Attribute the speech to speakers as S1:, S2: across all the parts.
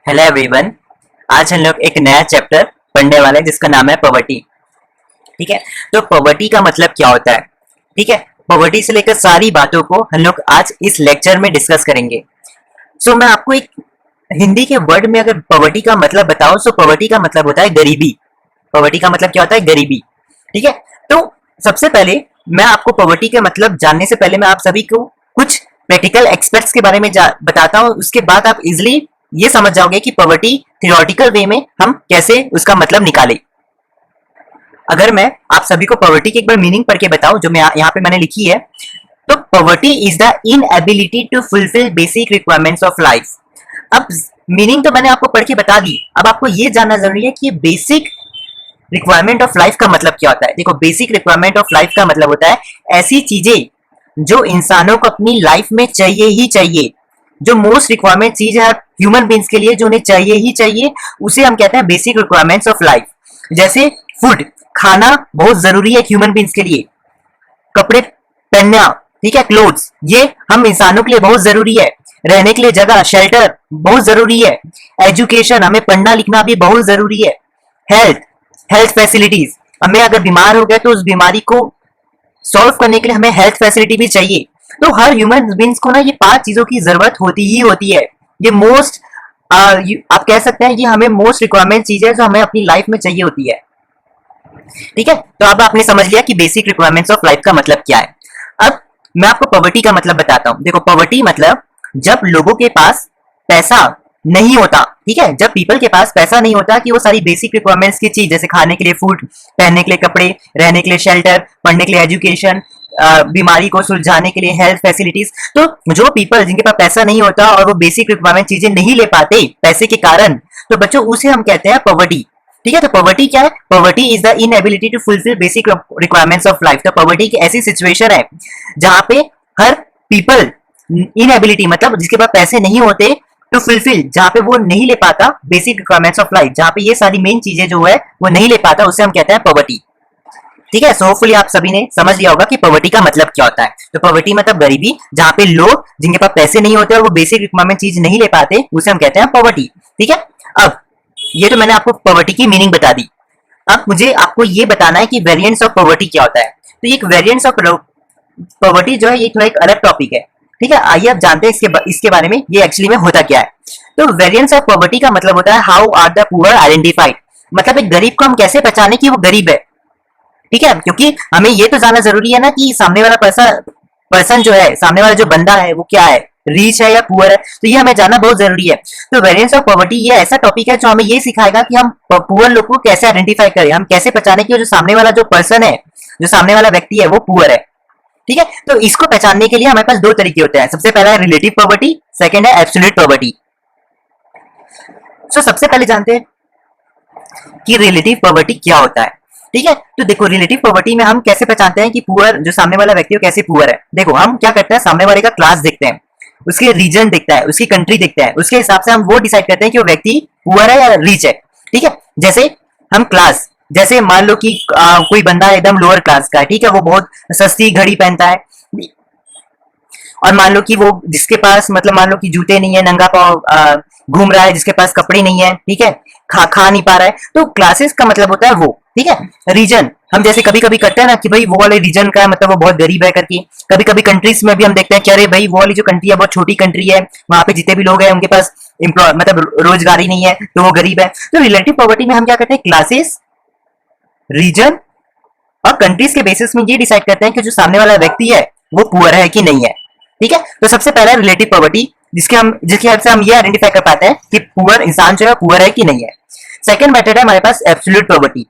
S1: Hello everyone. आज हम लोग एक नया चैप्टर पढ़ने वाले हैं जिसका नाम है पॉवर्टी। ठीक है, तो पॉवर्टी का मतलब क्या होता है? ठीक है, पॉवर्टी से लेकर सारी बातों को हम लोग आज इस लेक्चर में डिस्कस करेंगे। मैं आपको एक हिंदी के वर्ड में अगर पॉवर्टी का मतलब बताऊं तो पॉवर्टी का मतलब होता है गरीबी। पॉवर्टी का मतलब क्या होता है? गरीबी। ठीक है, तो सबसे पहले मैं आपको पॉवर्टी का मतलब जानने से पहले मैं आप सभी को कुछ प्रैक्टिकल एक्सपेक्ट्स के बारे में बताता हूँ। उसके बाद आप इजिली ये समझ जाओगे कि पॉवर्टी थियोरटिकल वे में हम कैसे उसका मतलब निकाले। अगर मैं आप सभी को पॉवर्टी की एक बार मीनिंग पढ़ के बताऊं जो मैं यहाँ पे मैंने लिखी है, तो poverty is the inability to fulfil basic requirements of life. अब मीनिंग तो मैंने आपको पढ़ के बता दी, अब आपको ये जानना जरूरी है कि बेसिक रिक्वायरमेंट ऑफ लाइफ का मतलब क्या होता है। देखो, बेसिक रिक्वायरमेंट ऑफ लाइफ का मतलब होता है ऐसी चीजें जो इंसानों को अपनी लाइफ में चाहिए ही चाहिए, जो मोस्ट रिक्वायरमेंट चीज है ह्यूमन बींग्स के लिए, जो उन्हें चाहिए ही चाहिए, उसे हम कहते हैं बेसिक रिक्वायरमेंट्स ऑफ लाइफ। जैसे फूड, खाना बहुत जरूरी है ह्यूमन बींग्स के लिए। कपड़े पहनना, ठीक है, क्लोथ्स, ये हम इंसानों के लिए बहुत जरूरी है। रहने के लिए जगह, शेल्टर बहुत जरूरी है। एजुकेशन, हमें पढ़ना लिखना भी बहुत जरूरी है। हेल्थ, हेल्थ फैसिलिटीज, हमें अगर बीमार हो गए तो उस बीमारी को सॉल्व करने के लिए हमें हेल्थ फैसिलिटी भी चाहिए। तो हर ह्यूमन बींग्स को ना ये 5 चीजों की जरूरत होती ही होती है। ये मोस्ट आप कह सकते हैं ये हमें मोस्ट रिक्वायरमेंट चीज है जो हमें अपनी लाइफ में चाहिए होती है। ठीक है, तो अब आपने समझ लिया कि बेसिक रिक्वायरमेंट्स ऑफ लाइफ का मतलब क्या है। अब मैं आपको पॉवर्टी का मतलब बताता हूं। देखो, पॉवर्टी मतलब जब लोगों के पास पैसा नहीं होता। ठीक है, जब पीपल के पास पैसा नहीं होता कि वो सारी बेसिक रिक्वायरमेंट्स की चीज, जैसे खाने के लिए फूड, पहनने के लिए कपड़े, रहने के लिए शेल्टर, पढ़ने के लिए एजुकेशन, बीमारी को सुलझाने के लिए हेल्थ फैसिलिटीज। तो जो पीपल जिनके पास पैसा नहीं होता और वो बेसिक रिक्वायरमेंट चीजें नहीं ले पाते पैसे के कारण, तो बच्चों उसे हम कहते हैं पॉवर्टी। ठीक है, तो पॉवर्टी क्या है? Poverty is the inability to fulfil basic requirements of life. तो पॉवर्टी की ऐसी सिचुएशन है जहां पे हर पीपल, इनएबिलिटी मतलब जिसके पास पैसे नहीं होते, टू फुलफिल, जहां पे वो नहीं ले पाता बेसिक रिक्वायरमेंट्स ऑफ लाइफ, जहां पे ये सारी मेन चीजें जो है वो नहीं ले पाता, उसे हम कहते हैं पॉवर्टी। ठीक है, सो होपफुली आप सभी ने समझ लिया होगा कि पॉवर्टी का मतलब क्या होता है। तो पॉवर्टी मतलब गरीबी, जहां पे लोग जिनके पास पैसे नहीं होते और वो बेसिक रिक्वायरमेंट चीज नहीं ले पाते, उसे हम कहते हैं पॉवर्टी। ठीक है, अब ये तो मैंने आपको पॉवर्टी की मीनिंग बता दी। अब मुझे आपको ये बताना है कि वेरिएंट्स ऑफ पॉवर्टी क्या होता है। तो ये एक वेरिएंट्स ऑफ पॉवर्टी जो है ये थोड़ा एक अलग टॉपिक है। ठीक है, आइए अब जानते हैं इसके बारे में ये एक्चुअली में होता क्या है। तो वेरिएंट्स ऑफ पॉवर्टी का मतलब होता है how are the poor identified. मतलब एक गरीब को हम कैसे पहचाने कि वो गरीब है। ठीक है, क्योंकि हमें ये तो जानना जरूरी है ना कि सामने वाला पर्सन जो है, सामने वाला जो बंदा है वो क्या है, रीच है या पुअर है, तो ये हमें जानना बहुत जरूरी है। तो वेरिएंस ऑफ पॉवर्टी ये ऐसा टॉपिक है जो हमें ये सिखाएगा कि हम पुअर लोग को कैसे आइडेंटिफाई करें, हम कैसे पहचाने कि जो सामने वाला जो पर्सन है, जो सामने वाला व्यक्ति है वो पुअर है। ठीक है, तो इसको पहचानने के लिए हमारे पास 2 तरीके होते हैं। सबसे पहला है रिलेटिव पॉवर्टी, सेकंड है एब्सोल्यूट पॉवर्टी। सबसे पहले जानते हैं कि रिलेटिव पॉवर्टी क्या होता है। ठीक है, तो देखो रिलेटिव पॉवर्टी में हम कैसे पहचानते हैं कि पुअर, जो सामने वाला व्यक्ति है कैसे पुअर है। देखो, हम क्या करते हैं, सामने वाले का क्लास देखते हैं, उसके रीजन देखता है, उसकी कंट्री देखता है, उसके हिसाब से हम वो डिसाइड करते हैं कि वो व्यक्ति पुअर है या रिच है। ठीक है, जैसे हम क्लास, जैसे मान लो कि कोई बंदा एकदम लोअर क्लास का है, ठीक है, वो बहुत सस्ती घड़ी पहनता है, और मान लो कि वो जिसके पास मतलब मान लो कि जूते नहीं है, नंगा पाँव घूम रहा है, जिसके पास कपड़े नहीं है, ठीक है, खा नहीं पा रहा है, तो क्लासेस का मतलब होता है वो। ठीक है, रीजन, हम जैसे कभी कभी करते हैं ना कि भाई वो वाले रीजन का है मतलब वो बहुत गरीब है करके। कभी कभी कंट्रीज में भी हम देखते हैं कि अरे भाई वो वाली जो कंट्री है बहुत छोटी कंट्री है, वहां पे जितने भी लोग हैं उनके पास एम्प्लॉय मतलब रोजगारी नहीं है, तो वो गरीब है। तो रिलेटिव पॉवर्टी में हम क्या करते हैं, क्लासेस, रीजन और कंट्रीज के बेसिस में ये डिसाइड करते हैं कि जो सामने वाला व्यक्ति है वो पुअर है कि नहीं है। ठीक है, तो सबसे पहला रिलेटिव पॉवर्टी, जिसके हेल्प से हम ये आइडेंटिफाई कर पाते हैं कि पुअर इंसान जो है पुअर है कि नहीं है। सेकंड मेथड है हमारे पास एब्सोल्यूट पॉवर्टी।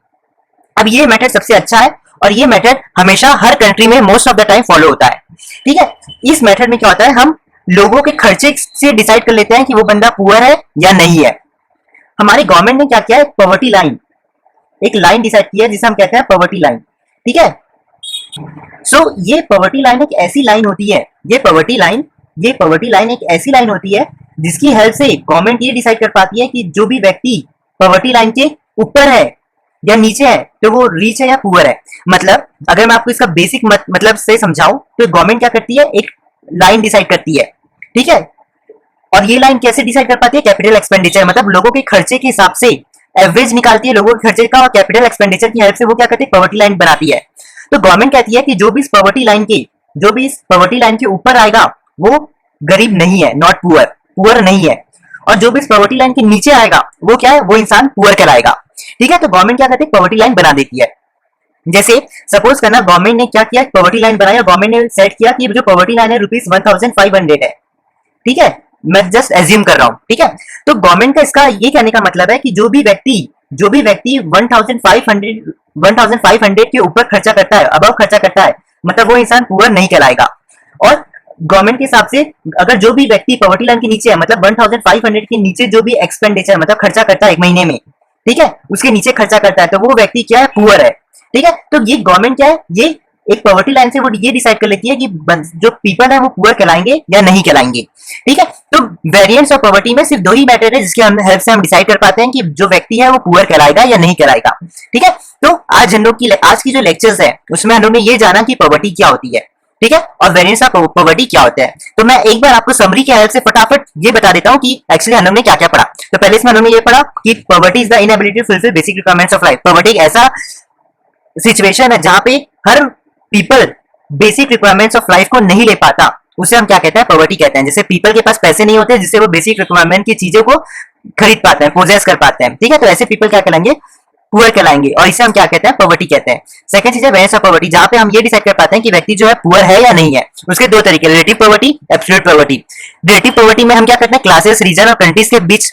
S1: अब ये मेथड सबसे अच्छा है और ये मेथड हमेशा हर कंट्री में most of the time follow होता है। ठीक है, इस मेथड में क्या होता है, हम लोगों के खर्चे से डिसाइड कर लेते हैं कि वो बंदा पुअर है या नहीं है। हमारी गवर्नमेंट ने क्या किया है, पॉवर्टी लाइन, एक लाइन डिसाइड की है जिसे हम कहते हैं पॉवर्टी लाइन। ठीक है, ये पॉवर्टी लाइन एक ऐसी लाइन होती है, ये पॉवर्टी लाइन एक ऐसी लाइन होती है जिसकी हेल्प से गवर्नमेंट ये डिसाइड कर पाती है कि जो भी व्यक्ति पॉवर्टी लाइन के ऊपर है या नीचे है तो वो रिच है या पुअर है। मतलब अगर मैं आपको इसका बेसिक मतलब से समझाऊं तो गवर्नमेंट क्या करती है, एक लाइन डिसाइड करती है। ठीक है, और ये लाइन कैसे डिसाइड कर पाती है? कैपिटल एक्सपेंडिचर, मतलब लोगों के खर्चे के हिसाब से एवरेज निकालती है लोगों के खर्चे का, और कैपिटल एक्सपेंडिचर की हेल्प से वो क्या करती है? पॉवर्टी लाइन बनाती है। तो गवर्नमेंट कहती है कि जो भी इस पॉवर्टी लाइन के ऊपर आएगा वो गरीब नहीं है, नॉट पुअर, पुअर नहीं है, और जो भी इस पॉवर्टी लाइन के नीचे आएगा वो क्या है? वो इंसान पुअर कहलाएगा। ठीक है, तो गवर्नमेंट क्या करती है? पॉवर्टी लाइन बना देती है। जैसे सपोज करना गवर्नमेंट ने क्या किया? पॉवर्टी लाइन बनाया, गवर्नमेंट ने सेट किया कि जो पॉवर्टी लाइन है ₹1500 है। ठीक है, मैं जस्ट एज्यूम कर रहा हूं। ठीक है, तो गवर्नमेंट का इसका ये कहने का मतलब है कि जो भी व्यक्ति 1500 के ऊपर खर्चा करता है, अबव खर्चा करता है, मतलब वो इंसान पुअर नहीं कहलाएगा। और गवर्नमेंट के हिसाब से अगर जो भी व्यक्ति पॉवर्टी लाइन के नीचे है, मतलब 1500 के नीचे जो भी एक्सपेंडिचर मतलब खर्चा करता है एक महीने में, ठीक है, उसके नीचे खर्चा करता है, तो वो व्यक्ति क्या है? पुअर है। ठीक है, तो ये गवर्नमेंट क्या है? ये एक पॉवर्टी लाइन से वो ये डिसाइड कर लेती है कि जो पीपल है वो पुअर कहलाएंगे या नहीं कहलाएंगे। ठीक है, तो वेरिएंस ऑफ पॉवर्टी में सिर्फ दो ही मैटर है जिसके हेल्प से हम डिसाइड कर पाते हैं कि जो व्यक्ति है वो पुअर कहलाएगा या नहीं कहलाएगा। ठीक है, तो आज की जो लेक्चर्स है उसमें हम लोग ने ये जाना कि पॉवर्टी क्या होती है, ठीक है, और वेरिएंस ऑफ पॉवर्टी क्या होता है। तो मैं एक बार आपको समरी के हेल्प से फटाफट ये बता देता हूँ कि एक्चुअली हम लोग ने क्या क्या पढ़ा। तो पहले इसमें हम लोग ने ये पढ़ा कि poverty is the inability to fulfil basic requirements of life. Poverty एक ऐसा सिचुएशन है जहां पे हर people basic requirements of life को नहीं ले पाता, उसे हम क्या कहते हैं? पॉवर्टी कहते हैं। जैसे पीपल के पास पैसे नहीं होते जिससे वो बेसिक रिक्वायरमेंट की चीजों को खरीद पाते हैं, पोजेस कर पाते हैं। ठीक है, तो ऐसे पीपल क्या कहलाएंगे? पुअर कहलाएंगे, और इसे हम क्या कहते हैं? पॉवर्टी कहते हैं। सेकंड चीज है वेरिएंस ऑफ पॉवर्टी, जहां पे हम ये डिसाइड कर पाते हैं कि व्यक्ति जो है पुअर है या नहीं है। उसके दो तरीके, relative poverty, absolute poverty. Relative poverty में हम क्या करते हैं? क्लासेस, रीजन और कंट्रीज के बीच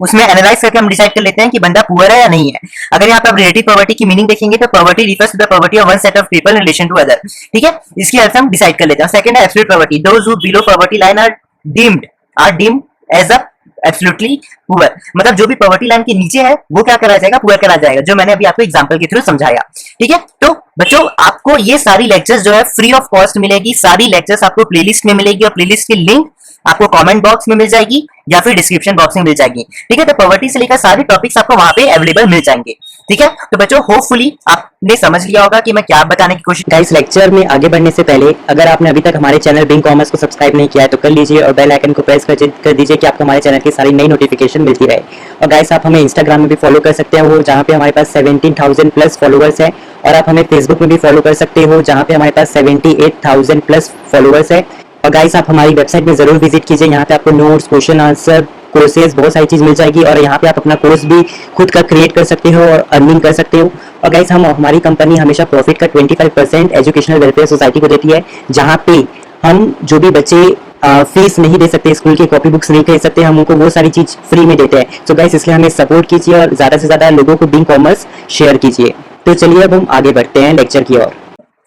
S1: उसमें एनालाइज करके हम डिसाइड कर लेते हैं कि बंदा पुअर है या नहीं है। अगर यहाँ पे आप रिलेटिव पॉवर्टी की मीनिंग देखेंगे तो poverty refers to the poverty of one set of people in relation to other. ठीक है, इसकी हेल्प से हम डिसाइड कर लेते हैं। सेकंड है absolute poverty, those who below poverty line are deemed as a absolutely poor, मतलब जो भी पॉवर्टी लाइन के नीचे है वो क्या करा जाएगा? पुअर करा जाएगा, जो मैंने अभी आपको एग्जांपल के थ्रू समझाया। ठीक है, तो बच्चों आपको ये सारी लेक्चर्स जो है फ्री ऑफ कॉस्ट मिलेगी। सारी लेक्चर्स आपको प्लेलिस्ट में मिलेगी, और प्लेलिस्ट की लिंक आपको कमेंट बॉक्स में मिल जाएगी या फिर डिस्क्रिप्शन बॉक्स में मिल जाएगी। ठीक है, तो पॉवर्टी से लेकर सारे टॉपिक्स आपको वहां पे अवेलेबल मिल जाएंगे। ठीक है, तो बच्चों होपफुली आपने समझ लिया होगा कि मैं क्या बताने की कोशिश।
S2: गाइस, लेक्चर में आगे बढ़ने से पहले अगर आपने अभी तक हमारे चैनल बिंग कॉमर्स को सब्सक्राइब नहीं किया है तो कर लीजिए, और बेल आइकन को प्रेस कर दीजिए कि आपको हमारे चैनल की सारी नई नोटिफिकेशन मिलती रहे। और गाइस, आप हमें इंस्टाग्राम में भी फॉलो कर सकते हो जहाँ पे हमारे पास 17,000 प्लस फॉलोअर्स है, और आप हमें फेसबुक में भी फॉलो कर सकते हो जहाँ पे हमारे पास 78,000 प्लस फॉलोअर्स है। और गाइस, आप हमारी वेबसाइट में जरूर विजिट कीजिए, यहाँ पे आपको नोट्स, क्वेश्चन आंसर, कोर्सेज, बहुत सारी चीज मिल जाएगी, और यहाँ पे आप अपना कोर्स भी खुद का क्रिएट कर सकते हो और अर्निंग कर सकते हो। और गाइस, हमारी कंपनी हमेशा प्रॉफिट का 25% एजुकेशनल वेलफेयर सोसाइटी को देती है, जहाँ पे हम जो भी बच्चे फीस नहीं दे सकते, स्कूल की कॉपी बुक्स नहीं खरीद सकते, हम उनको वो सारी चीज फ्री में देते हैं। तो गाइस, इसलिए हमें सपोर्ट कीजिए और ज्यादा से ज्यादा लोगों को बिंग कॉमर्स शेयर कीजिए। तो चलिए अब हम आगे बढ़ते हैं लेक्चर की ओर।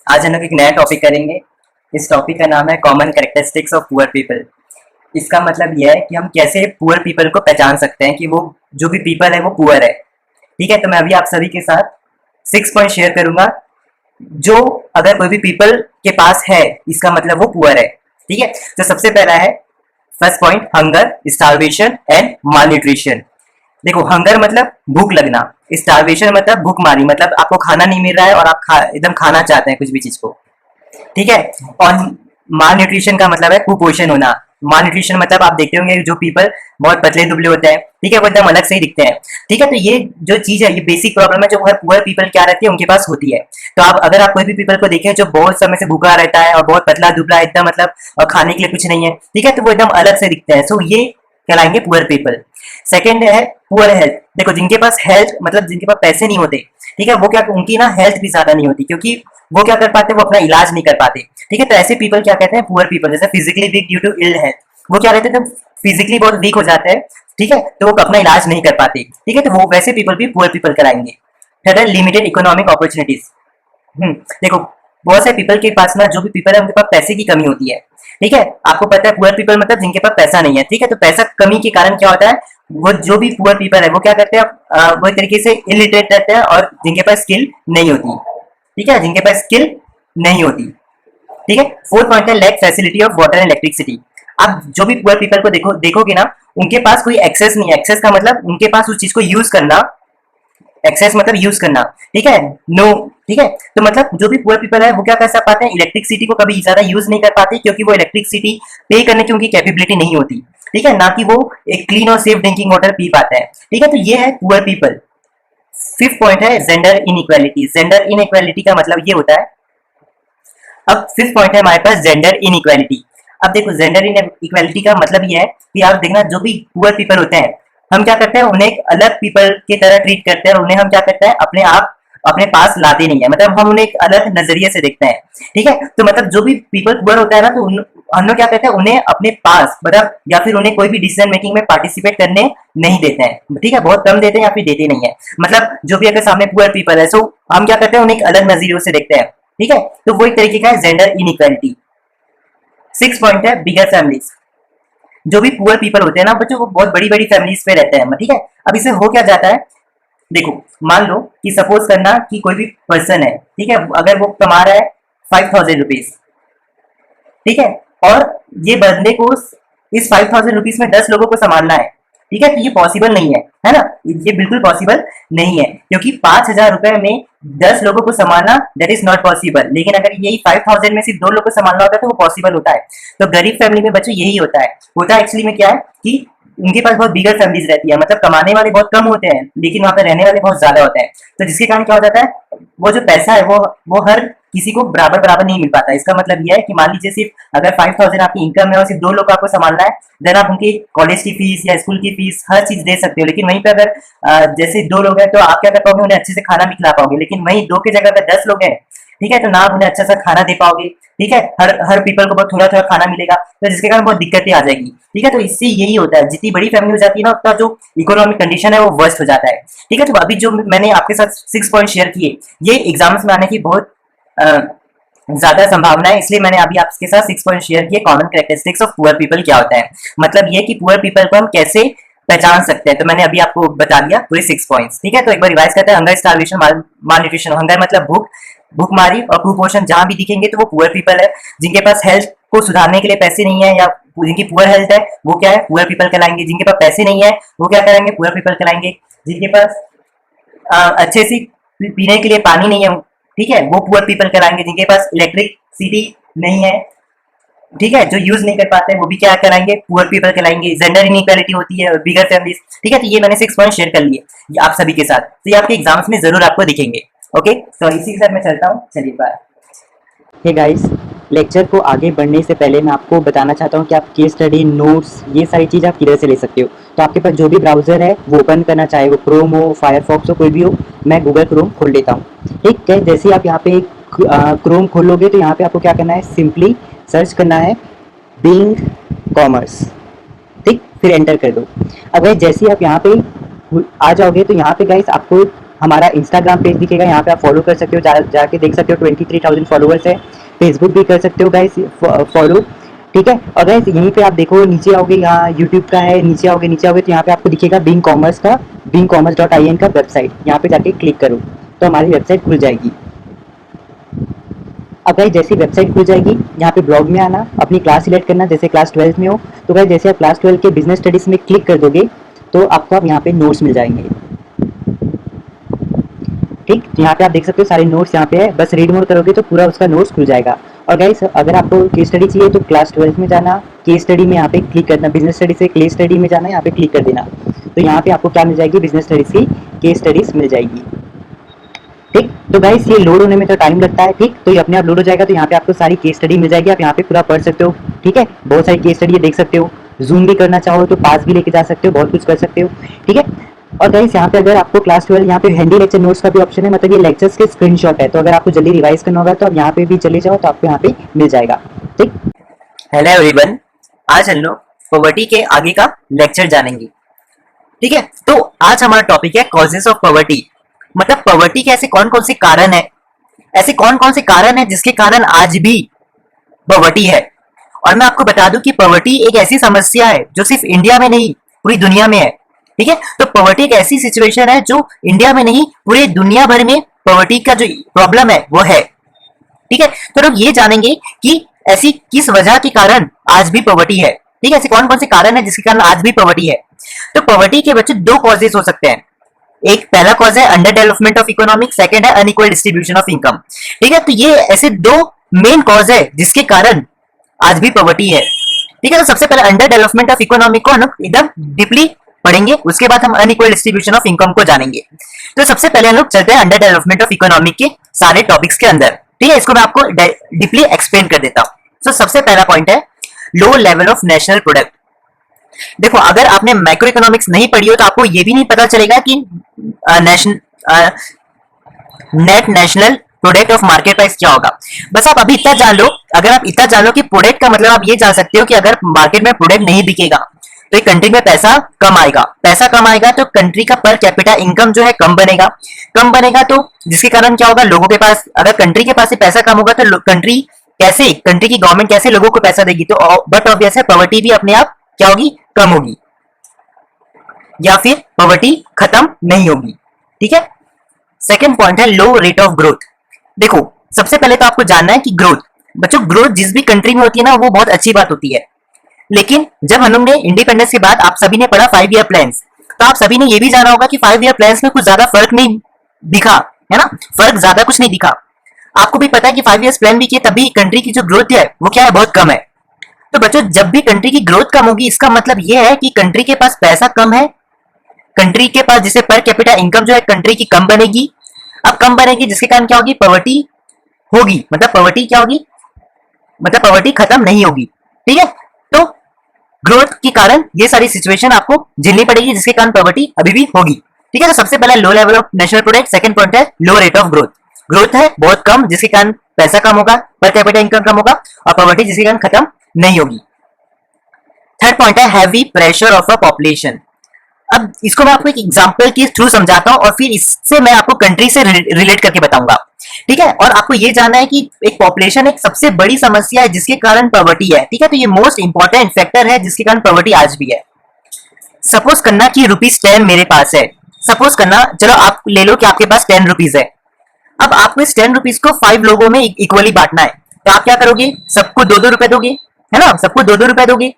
S1: आज हम लोग एक नया टॉपिक करेंगे। इस टॉपिक का नाम है common characteristics of poor people. इसका मतलब यह है कि हम कैसे पुअर पीपल को पहचान सकते हैं कि वो जो भी पीपल है वो पुअर है। ठीक है, तो मैं अभी आप सभी के साथ 6 पॉइंट शेयर करूंगा जो अगर कोई भी पीपल के पास है इसका मतलब वो पुअर है। ठीक है, तो सबसे पहला है first point, hunger, starvation and malnutrition. देखो, हंगर मतलब भूख लगना, स्टारवेशन मतलब भूखमारी, मतलब आपको खाना नहीं मिल रहा है और आप एकदम खाना चाहते हैं कुछ भी चीज को। ठीक है, और माल न्यूट्रिशन का मतलब है कुपोषण होना। माल न्यूट्रिशन मतलब आप देखते होंगे जो पीपल बहुत पतले दुबले होते हैं, ठीक है, वो एकदम अलग से ही दिखते हैं। ठीक है, तो ये जो चीज है, ये बेसिक प्रॉब्लम है जो हर पुअर पीपल क्या रहती है उनके पास होती है। तो आप अगर आप कोई भी पीपल को देखें जो बहुत समय से भूखा रहता है और बहुत पतला दुबला एकदम, मतलब और खाने के लिए कुछ नहीं है, ठीक है, तो वो एकदम अलग से दिखते हैं। सो ये कहलाएंगे पुअर पीपल। सेकेंड है पुअर हेल्थ। देखो, जिनके पास हेल्थ मतलब जिनके पास पैसे नहीं होते, ठीक है, वो क्या, उनकी ना हेल्थ भी ज्यादा नहीं होती, क्योंकि वो क्या कर पाते, वो अपना इलाज नहीं कर पाते। ठीक है, तो ऐसे पीपल क्या कहते हैं? Poor people. जैसे physically weak due to ill health, वो क्या रहते हैं, फिजिकली बहुत वीक हो जाते हैं, ठीक है, तो वो अपना इलाज नहीं कर पाते। ठीक है, तो वो वैसे पीपल भी पुअर पीपल कराएंगे। थर्ड है लिमिटेड इकोनॉमिक अपॉर्चुनिटीज। देखो, बहुत से पीपल के पास ना, जो भी पीपल है उनके पास पैसे की कमी होती है। ठीक है, आपको पता है पुअर पीपल मतलब जिनके पास पैसा नहीं है। ठीक है, तो पैसा कमी के कारण क्या होता है, वो जो भी पुअर पीपल है वो क्या करते हैं, वो एक तरीके से इलिटरेट रहते हैं और जिनके पास स्किल नहीं होती। ठीक है, जिनके पास स्किल नहीं होती। ठीक है, फोर्थ पॉइंट है lack facility of water and electricity. आप जो भी पुअर पीपल को देखोगे ना, उनके पास कोई एक्सेस नहीं है। एक्सेस का मतलब उनके पास उस चीज को यूज करना, एक्सेस मतलब यूज करना। ठीक है, नो, ठीक है। तो मतलब जो भी पुअर पीपल है वो क्या कर पाते हैं, इलेक्ट्रिसिटी को कभी ज्यादा यूज नहीं कर पाते, क्योंकि वो इलेक्ट्रिसिटी पे करने की उनकी कैपेबिलिटी नहीं होती, ठीक है, ना कि वो एक क्लीन और सेफ ड्रिंकिंग वाटर पी पाते हैं, ठीक है। तो ये है पुअर पीपल। फिफ्थ पॉइंट है जेंडर इनइक्वालिटी। जेंडर इनइक्वालिटी का मतलब ये होता है, अब फिफ्थ पॉइंट है हमारे पास जेंडर इनइक्वालिटी। अब देखो जेंडर इनइक्वालिटी का मतलब ये है कि आप देखना जो भी पुअर पीपल होते हैं, हम क्या करते हैं उन्हें एक अलग पीपल की तरह ट्रीट करते हैं, और उन्हें हम क्या करते हैं अपने आप अपने पास लाते नहीं है, मतलब हम उन्हें एक अलग नजरिए से देखते हैं, ठीक है। तो मतलब जो भी पीपल पुअर होता है ना, तो हम लोग क्या करते हैं उन्हें अपने पास, मतलब या फिर उन्हें कोई भी डिसीजन मेकिंग में पार्टिसिपेट करने नहीं देते हैं, ठीक है, बहुत कम देते हैं या फिर देते नहीं है। मतलब जो भी अगर सामने पुअर पीपल है, सो हम क्या करते हैं उन्हें एक अलग नजरिए से देखते हैं, ठीक है। तो वो एक तरीके का है जेंडर इनइक्वालिटी। सिक्स पॉइंट है बिगर फैमिलीज। जो भी पुअर पीपल होते हैं ना बच्चों, वो बहुत बड़ी बड़ी फैमिलीज पे रहते हैं, ठीक है। अब इससे हो क्या जाता है, देखो मान लो कि सपोज करना कि कोई भी पर्सन है, ठीक है, अगर वो कमा रहा है 5000 रुपीज, ठीक है, और ये बंदे को इस 5000 रुपीज में 10 लोगों को संभालना है, ठीक है, तो ये पॉसिबल नहीं है ना, ये बिल्कुल पॉसिबल नहीं है, क्योंकि 5000 रुपए में 10 लोगों को संभालना दैट इज नॉट पॉसिबल। लेकिन अगर यही 5000 में सिर्फ 2 लोगों को संभालना होता है तो वो पॉसिबल होता है। तो गरीब फैमिली में बच्चों यही होता है एक्चुअली में क्या है कि उनके पास बहुत बिगर फैमिलीज रहती है, मतलब कमाने वाले बहुत कम होते हैं लेकिन वहां पर रहने वाले बहुत ज्यादा होते हैं। तो जिसके कारण क्या हो जाता है, वो जो पैसा है वो हर किसी को बराबर बराबर नहीं मिल पाता। इसका मतलब यह है कि मान लीजिए सिर्फ अगर 5000 आपकी इनकम है और सिर्फ 2 लोग आपको संभालना है, देन आप उनकी कॉलेज की फीस या स्कूल की फीस हर चीज दे सकते हो। लेकिन वहीं पे अगर जैसे 2 लोग हैं तो आप क्या कर पाओगे, उन्हें अच्छे से खाना भी खिला पाओगे। लेकिन वहीं 2 की जगह अगर 10 लोग हैं, ठीक है, तो ना आप उन्हें अच्छा सा खाना दे पाओगे, ठीक है, हर पीपल को बहुत थोड़ा थोड़ा खाना मिलेगा, तो जिसके कारण बहुत दिक्कतें आ जाएगी, ठीक है। तो इससे यही होता है, जितनी बड़ी फैमिली हो जाती है ना उतना जो इकोनॉमिक कंडीशन है वो वर्स्ट हो जाता है, ठीक है। तो अभी जो मैंने आपके साथ 6 पॉइंट शेयर किए, ये एग्जाम्स में आने की बहुत ज्यादा संभावना है, इसलिए मैंने अभी आपके साथ 6 पॉइंट शेयर किए। Common characteristics of poor people क्या होता है, मतलब ये कि पुअर पीपल को हम कैसे पहचान सकते हैं, तो मैंने अभी आपको बता दिया पूरे 6 पॉइंट्स, ठीक है। तो एक बार रिवाइज करते हैं। हंगर, स्टार्वेशन, माल न्यूट्रिशन। हंगर मतलब भूख, भूखमारी और कुपोषण जहां भी दिखेंगे तो वो पुअर पीपल है। जिनके पास हेल्थ को सुधारने के लिए पैसे नहीं है या जिनकी पुअर हेल्थ है वो क्या है, पुअर पीपल कहलाएंगे। जिनके पास पैसे नहीं है वो क्या करेंगे, पुअर पीपल कहलाएंगे। जिनके पास अच्छे से पीने के लिए पानी नहीं है, ठीक है, वो पुअर पीपल कहलाएंगे। जिनके पास इलेक्ट्रिसिटी नहीं है, ठीक है, जो यूज नहीं कर पाते हैं वो भी क्या कहलाएंगे, पुअर पीपल कहलाएंगे। जेंडर इनइक्वालिटी होती है, बिगर फैमिलीज, ठीक है। तो ये मैंने 6 पॉइंट शेयर कर लिए आप सभी के साथ, तो ये आपके एग्जाम्स में जरूर आपको दिखेंगे। ओके, तो इसी के साथ मैं चलता हूँ, चलिए बाय।
S2: हे गाइस, लेक्चर को आगे बढ़ने से पहले मैं आपको बताना चाहता हूँ कि आप केस स्टडी, नोट्स, ये सारी चीज़ आप किधर से ले सकते हो। तो आपके पास जो भी ब्राउज़र है वो ओपन करना, चाहे वो क्रोम हो, फायरफॉक्स हो, कोई भी हो। मैं गूगल क्रोम खोल लेता हूँ, ठीक है। जैसे ही आप यहाँ पे क्रोम खोलोगे तो यहाँ पे आपको क्या करना है, सिंपली सर्च करना है बिंग कॉमर्स, ठीक, फिर एंटर कर दो। अब गाइस जैसे ही आप यहाँ पे आ जाओगे तो यहाँ पे गाइस आपको हमारा इंस्टाग्राम पेज दिखेगा, यहाँ पे आप फॉलो कर सकते हो, जाके देख सकते हो 23,000 फॉलोअर्स है। फेसबुक भी कर सकते हो गाइस फॉलो, ठीक है। और गाइस यहीं पे आप देखो, नीचे आओगे, यहाँ यूट्यूब का है, नीचे आओगे तो यहाँ पे आपको दिखेगा बिंग कॉमर्स का, bingcommerce.in का वेबसाइट। यहाँ पे जाके क्लिक करो तो हमारी वेबसाइट खुल जाएगी। अब गाइस जैसी वेबसाइट खुल जाएगी, यहाँ पे ब्लॉग में आना, अपनी क्लास सिलेक्ट करना, जैसे क्लास 12 में हो तो गाइस जैसे आप क्लास 12 के बिजनेस स्टडीज में क्लिक कर दोगे तो आपको अब यहाँ पे नोट्स मिल जाएंगे, ठीक। यहाँ पे आप देख सकते हो सारे नोट्स यहाँ पे है, बस रीड मोड करोगे तो पूरा उसका नोट्स खुल जाएगा। और गाइस अगर आपको केस स्टडी चाहिए तो क्लास 12 में जाना, केस स्टडी में यहाँ पे क्लिक करना, बिजनेस स्टडी से केस स्टडी में जाना, यहाँ पे क्लिक कर देना, तो यहाँ पे आपको क्या मिल जाएगी, बिजनेस स्टडीज की केस स्टडीज मिल जाएगी, ठीक। तो गाइस ये लोड होने में तो टाइम लगता है, ठीक, तो ये अपने आप लोड हो जाएगा। तो यहाँ पे आपको सारी केस स्टडी मिल जाएगी, आप यहाँ पे पूरा पढ़ सकते हो, ठीक है। बहुत सारी केस स्टडी देख सकते हो, जूम भी करना चाहो तो पास भी लेके जा सकते हो, बहुत कुछ कर सकते हो, ठीक है। और गाइस यहाँ पे अगर आपको क्लास 12 यहाँ पे हैंडी लेक्चर नोट्स का भी ऑप्शन है, मतलब ये लेक्चर्स के स्क्रीनशॉट है, तो अगर आपको जल्दी रिवाइज करना होगा तो आप यहाँ पे भी चले जाओ तो आपको यहाँ पे मिल जाएगा, ठीक।
S1: हेलो एवरीवन, आज हम लोग पॉवर्टी के आगे का लेक्चर जानेंगे, ठीक है। तो आज हमारा टॉपिक है कॉजेस ऑफ पॉवर्टी, मतलब पॉवर्टी के ऐसे कौन कौन से कारण है, ऐसे कौन कौन से कारण है जिसके कारण आज भी पॉवर्टी है। और मैं आपको बता दूं कि पॉवर्टी एक ऐसी समस्या है जो सिर्फ इंडिया में नहीं पूरी दुनिया में है, ठीक है। तो पॉवर्टी एक ऐसी सिचुएशन है जो इंडिया में नहीं पूरे दुनिया भर में पॉवर्टी का जो प्रॉब्लम है वो है, ठीक है। तो लोग ये जानेंगे कि ऐसी किस वजह के कारण आज भी पॉवर्टी है, ठीक है, ऐसे कौन कौन से कारण है जिसके कारण आज भी पॉवर्टी है। तो पॉवर्टी के बच्चे 2 कॉजेस हो सकते हैं, एक पहला कॉज है under development of economic, second है अनइक्वल डिस्ट्रीब्यूशन ऑफ इनकम। ठीक है, तो ये ऐसे दो मेन कॉज है जिसके कारण आज भी पॉवर्टी है। ठीक है, तो सबसे पहले अंडर डेवलपमेंट ऑफ इकोनॉमिक को हम एकदम डीपली पढ़ेंगे, उसके बाद हम अनइक्वल डिस्ट्रीब्यूशन ऑफ इनकम को जानेंगे। तो सबसे पहले हम लोग चलते हैं अंडर डेवलपमेंट ऑफ इकोनॉमिक के सारे टॉपिक्स के अंदर। ठीक है, इसको मैं आपको डीपली एक्सप्लेन कर देता हूँ। तो सबसे पहला पॉइंट है low level of national product. देखो, अगर आपने मैक्रो इकोनॉमिक्स नहीं पढ़ी हो तो आपको ये भी नहीं पता चलेगा कि net national product of market price क्या होगा। बस आप अभी इतना जान लो, अगर आप इतना जान लो कि प्रोडक्ट का मतलब आप ये जान सकते हो कि अगर मार्केट में प्रोडक्ट नहीं बिकेगा तो एक कंट्री में पैसा कम आएगा, पैसा कम आएगा तो कंट्री का पर कैपिटा इनकम जो है कम बनेगा, कम बनेगा तो जिसके कारण क्या होगा, लोगों के पास, अगर कंट्री के पास से पैसा कम होगा तो कंट्री की गवर्नमेंट कैसे लोगों को पैसा देगी, तो बट ऑब्वियस है पॉवर्टी भी अपने आप क्या होगी, कम होगी, या फिर पॉवर्टी खत्म नहीं होगी। ठीक है, सेकंड पॉइंट है लो रेट ऑफ ग्रोथ। देखो, सबसे पहले तो आपको जानना है कि ग्रोथ, बच्चों ग्रोथ जिस भी कंट्री में होती है ना वो बहुत अच्छी बात होती है, लेकिन जब हम लोग ने इंडिपेंडेंस के बाद आप सभी ने पढ़ा 5 ईयर प्लान्स, तो आप सभी ने ये भी जाना होगा कि 5 ईयर प्लान्स में कुछ ज्यादा फर्क नहीं दिखा, है ना, फर्क ज्यादा कुछ नहीं दिखा। आपको भी पता है कि 5 ईयर प्लान भी किए तभी कंट्री की जो ग्रोथ है वो क्या है, बहुत कम है। तो बच्चों जब भी कंट्री की ग्रोथ कम होगी इसका मतलब ये है कि कंट्री के पास पैसा कम है, कंट्री के पास जिसे पर कैपिटा इनकम जो है कंट्री की कम बनेगी। अब कम बनेगी जिसके कारण क्या होगी, पॉवर्टी होगी, मतलब पॉवर्टी क्या होगी, मतलब पॉवर्टी खत्म नहीं होगी। ठीक है, तो ग्रोथ के कारण ये सारी सिचुएशन आपको झेलनी पड़ेगी जिसके कारण पॉवर्टी अभी भी होगी। ठीक है, तो सबसे पहला low level of national product, second point है लो रेट ऑफ ग्रोथ। ग्रोथ है बहुत कम जिसके कारण पैसा कम होगा, पर कैपिटा इनकम कम होगा, और पॉवर्टी जिसके कारण खत्म नहीं होगी। थर्ड पॉइंट है heavy pressure of a population. अब इसको मैं आपको एक एग्जांपल के थ्रू समझाता हूं और फिर इससे मैं आपको कंट्री से रिलेट करके बताऊंगा। ठीक है, और आपको ये जानना है कि एक पॉपुलेशन एक सबसे बड़ी समस्या है जिसके कारण पॉवर्टी है। ठीक है, तो ये मोस्ट इंपॉर्टेंट फैक्टर है जिसके कारण पॉवर्टी आज भी है। सपोज करना कि ₹10 मेरे पास है, सपोज करना, चलो आप ले लो कि आपके पास ₹10 है। अब आपको इस ₹10 को 5 लोगों में इक्वली बांटना है, तो आप क्या करोगे, सबको 2-2 रुपए दोगे, है ना, सबको 2-2 रुपए दोगे।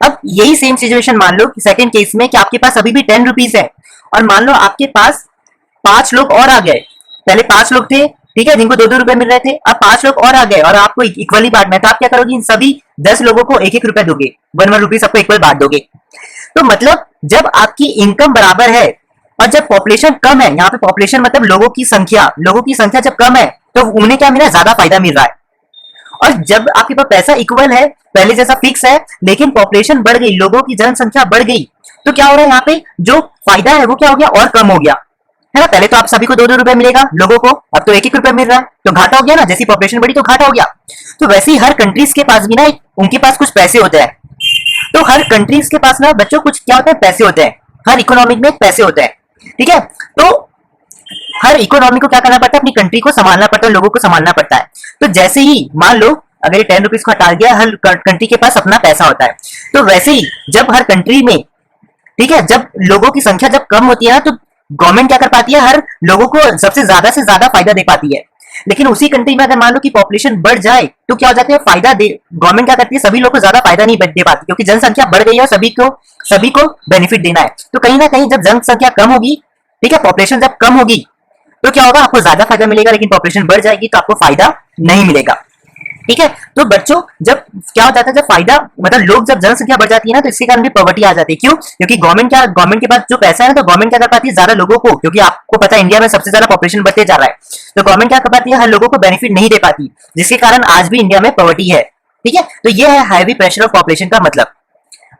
S1: अब यही सेम सिचुएशन मान लो कि सेकंड केस में कि आपके पास अभी भी ₹10 है और मान लो आपके पास 5 लोग और आ गए। पहले 5 लोग थे, ठीक है, जिनको 2-2 रुपए मिल रहे थे, अब 5 लोग और आ गए और आपको इक्वली बांटना है, तो आप क्या करोगे, इन सभी 10 लोगों को 1-1 रुपए दोगे, 1-1 रुपए सबको इक्वल बांट दोगे। तो मतलब जब आपकी इनकम बराबर है और जब पॉपुलेशन कम है, यहाँ पे पॉपुलेशन मतलब लोगों की संख्या जब कम है तो उन्हें क्या मिला, ज्यादा फायदा मिल रहा है। और जब आपके पास पैसा इक्वल है, पहले जैसा फिक्स है, लेकिन पॉपुलेशन बढ़ गई, लोगों की जनसंख्या बढ़ गई, तो क्या हो रहा है, यहाँ पे जो फायदा है वो क्या हो गया, और कम हो गया, है ना। पहले तो आप सभी को 2-2 रुपए मिलेगा लोगों को, अब तो 1-1 रुपए मिल रहा है, तो घाटा हो गया ना, जैसी पॉपुलेशन बढ़ी तो घाटा हो गया। तो वैसे ही हर कंट्रीज के पास भी ना उनके पास कुछ पैसे होते हैं, तो हर कंट्रीज के पास ना बच्चों कुछ क्या होता है, पैसे होते हैं, हर इकोनॉमिक में पैसे होते हैं। ठीक है, तो हर इकोनॉमी को क्या करना पड़ता है, अपनी कंट्री को संभालना पड़ता है, लोगों को संभालना पड़ता है। तो जैसे ही मान लो अगर ये ₹10 को हटा दिया, हर कंट्री के पास अपना पैसा होता है, तो वैसे ही जब हर कंट्री में, ठीक है, जब लोगों की संख्या जब कम होती है ना, तो गवर्नमेंट क्या कर पाती है, हर लोगों को सबसे ज्यादा से ज्यादा फायदा दे पाती है। लेकिन उसी कंट्री में अगर मान लो कि पॉपुलेशन बढ़ जाए तो क्या हो जाता है, फायदा दे, गवर्नमेंट क्या करती है, सभी लोगों को ज्यादा फायदा नहीं दे पाती, क्योंकि जनसंख्या बढ़ गई है और सभी को बेनिफिट देना है। तो कहीं ना कहीं जब जनसंख्या कम होगी, ठीक है, पॉपुलेशन जब कम होगी तो क्या होगा, आपको ज्यादा फायदा मिलेगा, लेकिन पॉपुलेशन बढ़ जाएगी तो आपको फायदा नहीं मिलेगा। ठीक है, तो बच्चों जब क्या हो जाता है, जब फायदा मतलब लोग जब जनसंख्या बढ़ जाती है ना, तो इसके कारण भी पॉवर्टी आ जाती है। क्यों, क्योंकि गवर्नमेंट के पास जो पैसा है ना, तो गवर्नमेंट क्या कर पाती है, ज्यादा लोगों को, क्योंकि आपको पता है इंडिया में सबसे ज्यादा पॉपुलेशन बढ़ते जा रहा है, तो गवर्नमेंट क्या कर पाती है, हर लोगों को बेनिफिट नहीं दे पाती, जिसके कारण आज भी इंडिया में पॉवर्टी है। ठीक है, तो ये है हैवी प्रेशर ऑफ पॉपुलेशन का मतलब।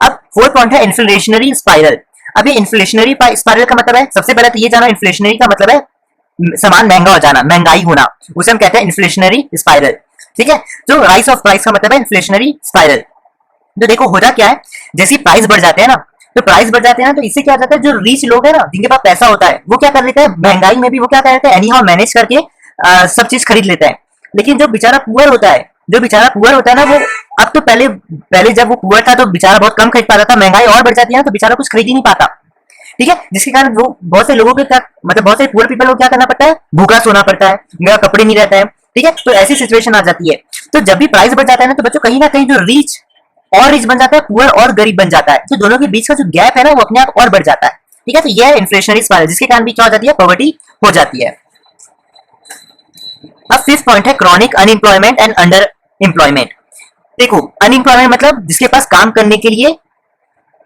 S1: अब फोर्थ पॉइंट है इन्फ्लेशनरी स्पाइरल। अब ये इन्फ्लेशनरी स्पाइरल का मतलब है, सबसे पहले तो ये जाना, इन्फ्लेशनरी का मतलब है सामान महंगा हो जाना, महंगाई होना, उसे हम कहते हैं इन्फ्लेशनरी स्पाइरल। ठीक है, जो राइज ऑफ प्राइस का मतलब है इन्फ्लेशनरी स्पाइरल। तो देखो होता क्या है, जैसे प्राइस बढ़ जाते हैं ना, तो प्राइस बढ़ जाते हैं ना, तो इससे क्या हो जाता है, जो रिच लोग है ना, जिनके पास पैसा होता है, वो क्या कर लेते हैं, महंगाई में भी वो क्या कर लेते हैं, एनी हाउ मैनेज करके सब चीज खरीद लेते हैं। लेकिन जो बेचारा पुअर होता है, ना, वो अब तो पहले जब वो पुअर था तो बेचारा बहुत कम खरीद पाता था, महंगाई और बढ़ जाती है ना, तो बेचारा कुछ खरीद ही नहीं पाता। ठीक है, जिसके कारण वो बहुत से लोगों के क्या, मतलब बहुत से पुअर पीपल को क्या करना पड़ता है, भूखा सोना पड़ता है, उनका कपड़े नहीं रहता है। ठीक है, तो ऐसी सिचुएशन आ जाती है। तो जब भी प्राइस बढ़ जाता है ना, तो बच्चों कहीं ना कहीं जो रिच और रिच बन जाता है, पुअर और गरीब बन जाता है। तो दोनों के बीच का जो गैप है ना वो अपने आप और बढ़ जाता है। ठीक है, तो यह है इन्फ्लेशनरी स्पाइरल, जिसके कारण भी क्या हो जाती है, पॉवर्टी हो जाती है। अब फिफ्थ पॉइंट है chronic unemployment and under employment. देखो अनएम्प्लॉयमेंट मतलब जिसके पास काम करने के लिए,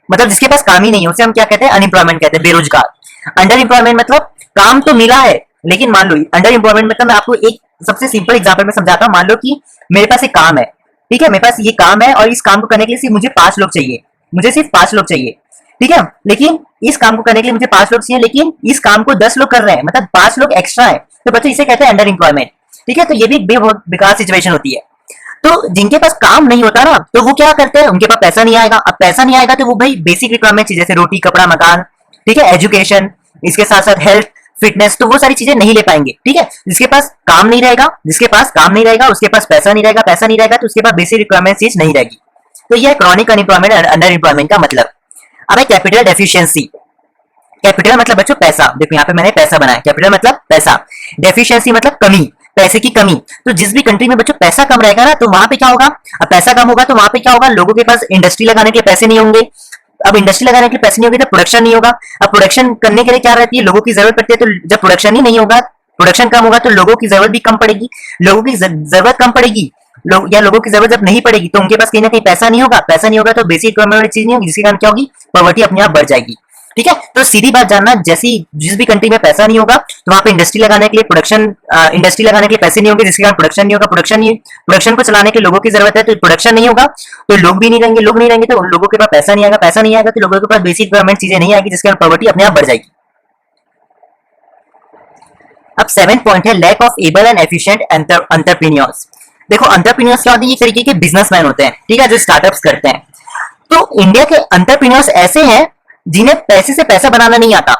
S1: मतलब जिसके पास काम ही नहीं है उसे हम क्या कहते हैं, अनएम्प्लॉयमेंट कहते हैं, बेरोजगार। अंडर एम्प्लॉयमेंट मतलब काम तो मिला है लेकिन मान लो, अंडर एम्प्लॉयमेंट मतलब मैं आपको एक सबसे सिंपल एग्जांपल में समझाता हूँ। मान लो कि मेरे पास एक काम है, ठीक है, मेरे पास ये काम है और इस काम को करने के लिए सिर्फ मुझे 5 लोग चाहिए, मुझे सिर्फ 5 लोग चाहिए, ठीक है, लेकिन इस काम को करने के लिए मुझे 5 लोग चाहिए, लेकिन इस काम को 10 लोग कर रहे हैं, मतलब 5 लोग एक्स्ट्रा है, तो बच्चों इसे कहते हैं अंडर एम्प्लॉयमेंट। ठीक है, तो ये भी एक बहुत बेकार सिचुएशन होती है। तो जिनके पास काम नहीं होता ना, तो वो क्या करते हैं, उनके पास पैसा नहीं आएगा। अब पैसा नहीं आएगा तो वो भाई बेसिक रिक्वायरमेंट चीजें जैसे रोटी कपड़ा मकान, ठीक है, एजुकेशन, इसके साथ साथ हेल्थ फिटनेस, तो वो सारी चीजें नहीं ले पाएंगे। ठीक है, जिसके पास काम नहीं रहेगा, जिसके पास काम नहीं रहेगा उसके पास पैसा नहीं रहेगा, पैसा नहीं रहेगा तो उसके पास बेसिक रिक्वायरमेंट चीज नहीं रहेगी। तो यह क्रॉनिक अनएम्प्लॉयमेंट अंडर एम्प्लॉयमेंट का मतलब। अब है कैपिटल डेफिशिएंसी। कैपिटल मतलब बच्चों पैसा, देखो यहाँ पे मैंने पैसा बनाया, कैपिटल मतलब पैसा, डेफिशिएंसी मतलब कमी, पैसे की कमी। तो जिस भी कंट्री में बच्चों पैसा कम रहेगा ना, तो वहां पे क्या होगा, अब पैसा कम होगा तो वहां पे क्या होगा, लोगों के पास इंडस्ट्री लगाने के लिए पैसे नहीं होंगे। अब इंडस्ट्री लगाने के लिए पैसे नहीं होंगे तो प्रोडक्शन नहीं होगा। अब प्रोडक्शन करने के लिए क्या रहती है, लोगों की जरूरत पड़ती है, तो जब प्रोडक्शन ही नहीं होगा, प्रोडक्शन कम होगा तो लोगों की जरूरत भी कम पड़ेगी। लोगों की जरूरत कम पड़ेगी, लोगों की जरूरत जब नहीं पड़ेगी तो उनके पास कहीं ना कहीं पैसा नहीं होगा, पैसा नहीं होगा तो बेसिक रिक्वायरमेंट चीज नहीं होगी, जिसके कारण क्या होगी, पॉवर्टी अपने आप बढ़ जाएगी। ठीक है, तो सीधी बात जानना, जैसी जिस भी कंट्री में पैसा नहीं होगा तो वहां पे इंडस्ट्री लगाने के लिए इंडस्ट्री लगाने के लिए पैसे नहीं होंगे, जिसके कारण प्रोडक्शन नहीं होगा, प्रोडक्शन को चलाने के लोगों की जरूरत है, तो प्रोडक्शन नहीं होगा तो लोग भी नहीं रहेंगे, लोग नहीं रहेंगे तो उन लोगों के पास पैसा नहीं आएगा, पैसा नहीं आएगा तो लोगों के पास बेसिक रिक्वायरमेंट चीजें नहीं आएगी, जिसके कारण पॉवर्टी अपने आप बढ़ जाएगी। अब 7 पॉइंट है lack of able and efficient entrepreneurs. देखो एंटरप्रेन्योर्स क्या होते हैं, एक तरीके के बिजनेसमैन होते हैं, ठीक है, जो स्टार्टअप्स करते हैं। तो इंडिया के एंटरप्रेन्योर्स ऐसे हैं जिन्हें पैसे से पैसा बनाना नहीं आता।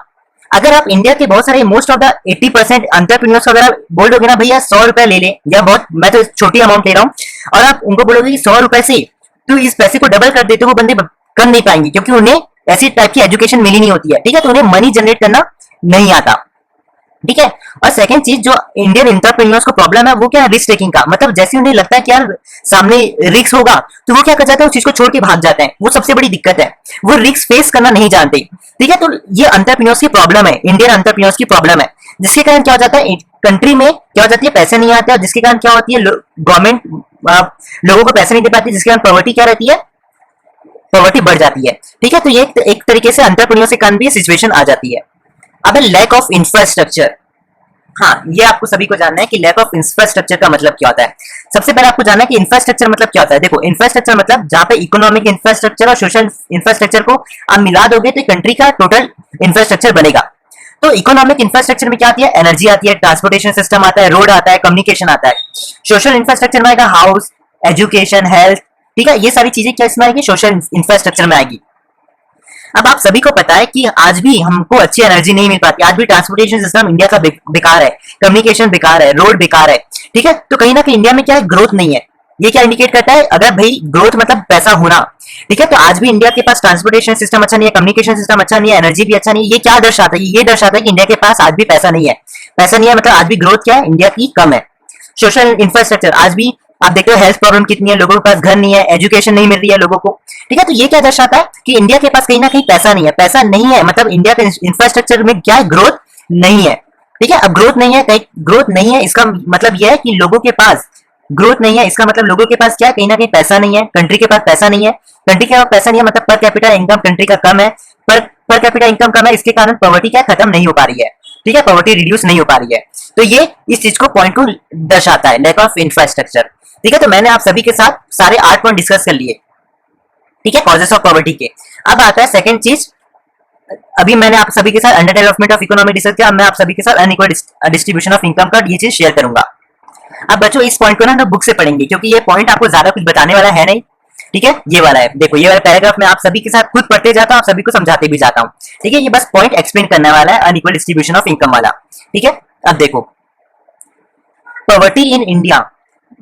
S1: अगर आप इंडिया के बहुत सारे मोस्ट ऑफ द 80% एंटरप्रेन्योर्स अगर आप बोल दोगे ना भैया 100 रुपए ले ले, या बहुत मैं तो छोटी अमाउंट ले रहा हूँ, और आप उनको बोलोगे कि 100 रुपए से तो इस पैसे को डबल कर देते, वो बंदे कर नहीं पाएंगे, क्योंकि उन्हें ऐसी टाइप की एजुकेशन मिली नहीं होती है। ठीक है, तो उन्हें मनी जनरेट करना नहीं आता। ठीक है, और सेकंड चीज जो इंडियन एंटरप्रेन्योर्स को प्रॉब्लम है वो क्या है, रिस्क टेकिंग का। मतलब जैसे उन्हें लगता है कि यार सामने रिस्क होगा तो वो क्या कर जाते हैं, उस चीज को छोड़ के भाग जाते हैं। वो सबसे बड़ी दिक्कत है, वो रिस्क फेस करना नहीं जानते। ठीक है, तो ये एंटरप्रेन्योर्स की प्रॉब्लम है, इंडियन एंटरप्रेन्योर्स की प्रॉब्लम है, जिसके कारण क्या हो जाता है, कंट्री में क्या हो जाती है, पैसे नहीं आते, और जिसके कारण क्या होती है, गवर्नमेंट लोगों को पैसे नहीं दे पाती, जिसके कारण पॉवर्टी क्या रहती है, पॉवर्टी बढ़ जाती है। ठीक है, तो ये एक तरीके से एंटरप्रेन्योर्स के कारण भी सिचुएशन आ जाती है। अब लैक ऑफ इंफ्रास्ट्रक्चर। हाँ, ये आपको सभी को जानना है कि लैक ऑफ इंफ्रास्ट्रक्चर का मतलब क्या होता है। सबसे पहले आपको जानना है कि इंफ्रास्ट्रक्चर मतलब क्या होता है। देखो इंफ्रास्ट्रक्चर मतलब जहां पे इकोनॉमिक इंफ्रास्ट्रक्चर और सोशल इंफ्रास्ट्रक्चर को आप मिला दोगे तो कंट्री का टोटल इंफ्रास्ट्रक्चर बनेगा। तो इकोनॉमिक इंफ्रास्ट्रक्चर में क्या आती है, एनर्जी आती है, ट्रांसपोर्टेशन सिस्टम आता है, रोड आता है, कम्युनिकेशन आता है। सोशल इंफ्रास्ट्रक्चर में आएगा हाउस, एजुकेशन, हेल्थ। ठीक है, ये सारी चीजें क्या इसमें आएगी, सोशल इंफ्रास्ट्रक्चर में आएगी। अब आप सभी को पता है कि आज भी हमको अच्छी एनर्जी नहीं मिल पाती, आज भी ट्रांसपोर्टेशन सिस्टम इंडिया का बेकार है, कम्युनिकेशन बेकार है, रोड बेकार है। ठीक है, तो कहीं ना कहीं इंडिया में क्या है, ग्रोथ नहीं है। ये क्या इंडिकेट करता है, अगर भाई ग्रोथ मतलब पैसा होना। ठीक है, तो आज भी इंडिया के पास ट्रांसपोर्टेशन सिस्टम अच्छा नहीं है, कम्युनिकेशन सिस्टम अच्छा नहीं है, एनर्जी भी अच्छा नहीं है। ये क्या दर्शाता है, ये दर्शाता है कि इंडिया के पास आज भी पैसा नहीं है। पैसा नहीं है मतलब आज भी ग्रोथ क्या है, इंडिया की कम है। सोशल इंफ्रास्ट्रक्चर, आज भी आप देखते हो हेल्थ प्रॉब्लम कितनी है, लोगों के पास घर नहीं है, एजुकेशन नहीं मिल रही है लोगों को। ठीक है, तो ये क्या दर्शाता है कि इंडिया के पास कहीं ना कहीं पैसा नहीं है। पैसा नहीं है मतलब इंडिया के इंफ्रास्ट्रक्चर में क्या है, ग्रोथ नहीं है। ठीक है, अब ग्रोथ नहीं है, कहीं ग्रोथ नहीं है, इसका मतलब यह है कि लोगों के पास ग्रोथ नहीं है, इसका मतलब लोगों के पास क्या है, कहीं ना कहीं पैसा नहीं है, कंट्री के पास पैसा नहीं है। कंट्री के पास पैसा नहीं है मतलब पर कैपिटा इनकम कंट्री का कम है, पर कैपिटा इनकम कम है, इसके कारण पॉवर्टी क्या खत्म नहीं हो पा रही है। ठीक है, पॉवर्टी रिड्यूस नहीं हो पा रही है। तो ये इस चीज को पॉइंट को दर्शाता है, लैक ऑफ इंफ्रास्ट्रक्चर। ठीक है, तो मैंने आप सभी के साथ सारे 8 पॉइंट डिस्कस कर लिए। ठीक है, कॉजेस ऑफ पॉवर्टी के। अब आता है सेकंड चीज, अभी मैंने आप सभी के साथ under development of economy discuss किया, मैं आप सभी के साथ अनइक्वल डिस्ट्रीब्यूशन ऑफ इनकम का ये चीज शेयर करूंगा। अब बच्चों इस पॉइंट को ना बुक से पढ़ेंगे, क्योंकि ये पॉइंट आपको ज्यादा कुछ बताने वाला है नहीं। ठीक है, ये वाला है, देखो ये वाला पैराग्राफ मैं आप सभी के साथ खुद पढ़ते जाता हूँ, आप सभी को समझाते भी जाता हूँ। ठीक है, ये बस पॉइंट एक्सप्लेन करने वाला है, अनइक्वल डिस्ट्रीब्यूशन ऑफ इनकम वाला। ठीक है, अब देखो पॉवर्टी इन इंडिया,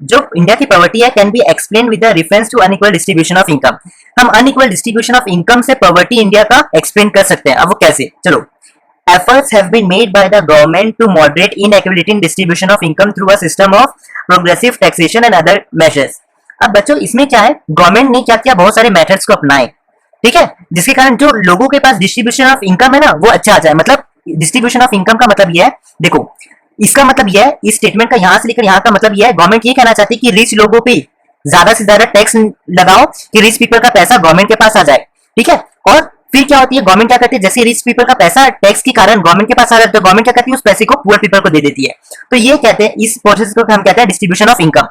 S1: जो इंडिया की पॉवर्टी है can be explain with reference to unequal distribution of income. हम अनइक्वल डिस्ट्रीब्यूशन ऑफ इनकम से पॉवर्टी इंडिया का एक्सप्लेन कर सकते हैं। अब वो कैसे, चलो। Efforts have been made by the government to moderate inequality in distribution of income through a system of progressive taxation and other measures. अब बच्चों इसमें क्या है, गवर्नमेंट ने क्या किया, बहुत सारे मेथड्स को अपनाए, ठीक है, जिसके कारण जो लोगों के पास डिस्ट्रीब्यूशन ऑफ इनकम है ना वो अच्छा आ जाए। मतलब डिस्ट्रीब्यूशन ऑफ इनकम का मतलब यह है, देखो इसका मतलब यह है, इस स्टेटमेंट का यहां से लेकर यहां का मतलब यह है, गवर्नमेंट ये कहना चाहती है कि रिच लोगों पे ज्यादा से ज्यादा टैक्स लगाओ कि रिच पीपल का पैसा गवर्नमेंट के पास आ जाए, ठीक है। और फिर क्या होती है, गवर्नमेंट क्या करती है, जैसे रिच पीपल का पैसा टैक्स के कारण गवर्नमेंट के पास आ जाता है तो गवर्नमेंट क्या करती है, उस पैसे को पुअर पीपल को दे देती है। तो ये कहते हैं, इस प्रोसेस को हम कहते हैं डिस्ट्रीब्यूशन ऑफ इनकम,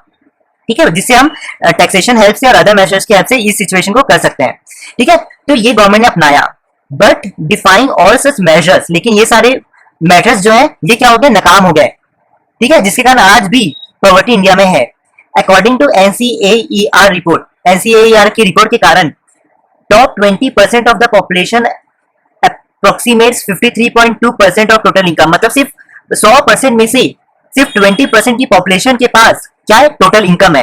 S1: ठीक है, जिससे हम टैक्सेशन हेल्प से और अदर मेजर्स की हेल्प से इस सिचुएशन को कर सकते हैं, ठीक है। तो ये गवर्नमेंट ने अपनाया, but defying all such measures, लेकिन ये सारे मेजर्स जो है ये क्या हो गए, नाकाम हो गए, ठीक है, जिसके कारण आज भी पॉवर्टी इंडिया में है। According to NCAER report, NCAER की रिपोर्ट के कारण top 20% of the population approximates 53.2% of total income, मतलब सिर्फ 100% में से सिर्फ 20% की पॉपुलेशन के पास क्या है, टोटल इनकम है।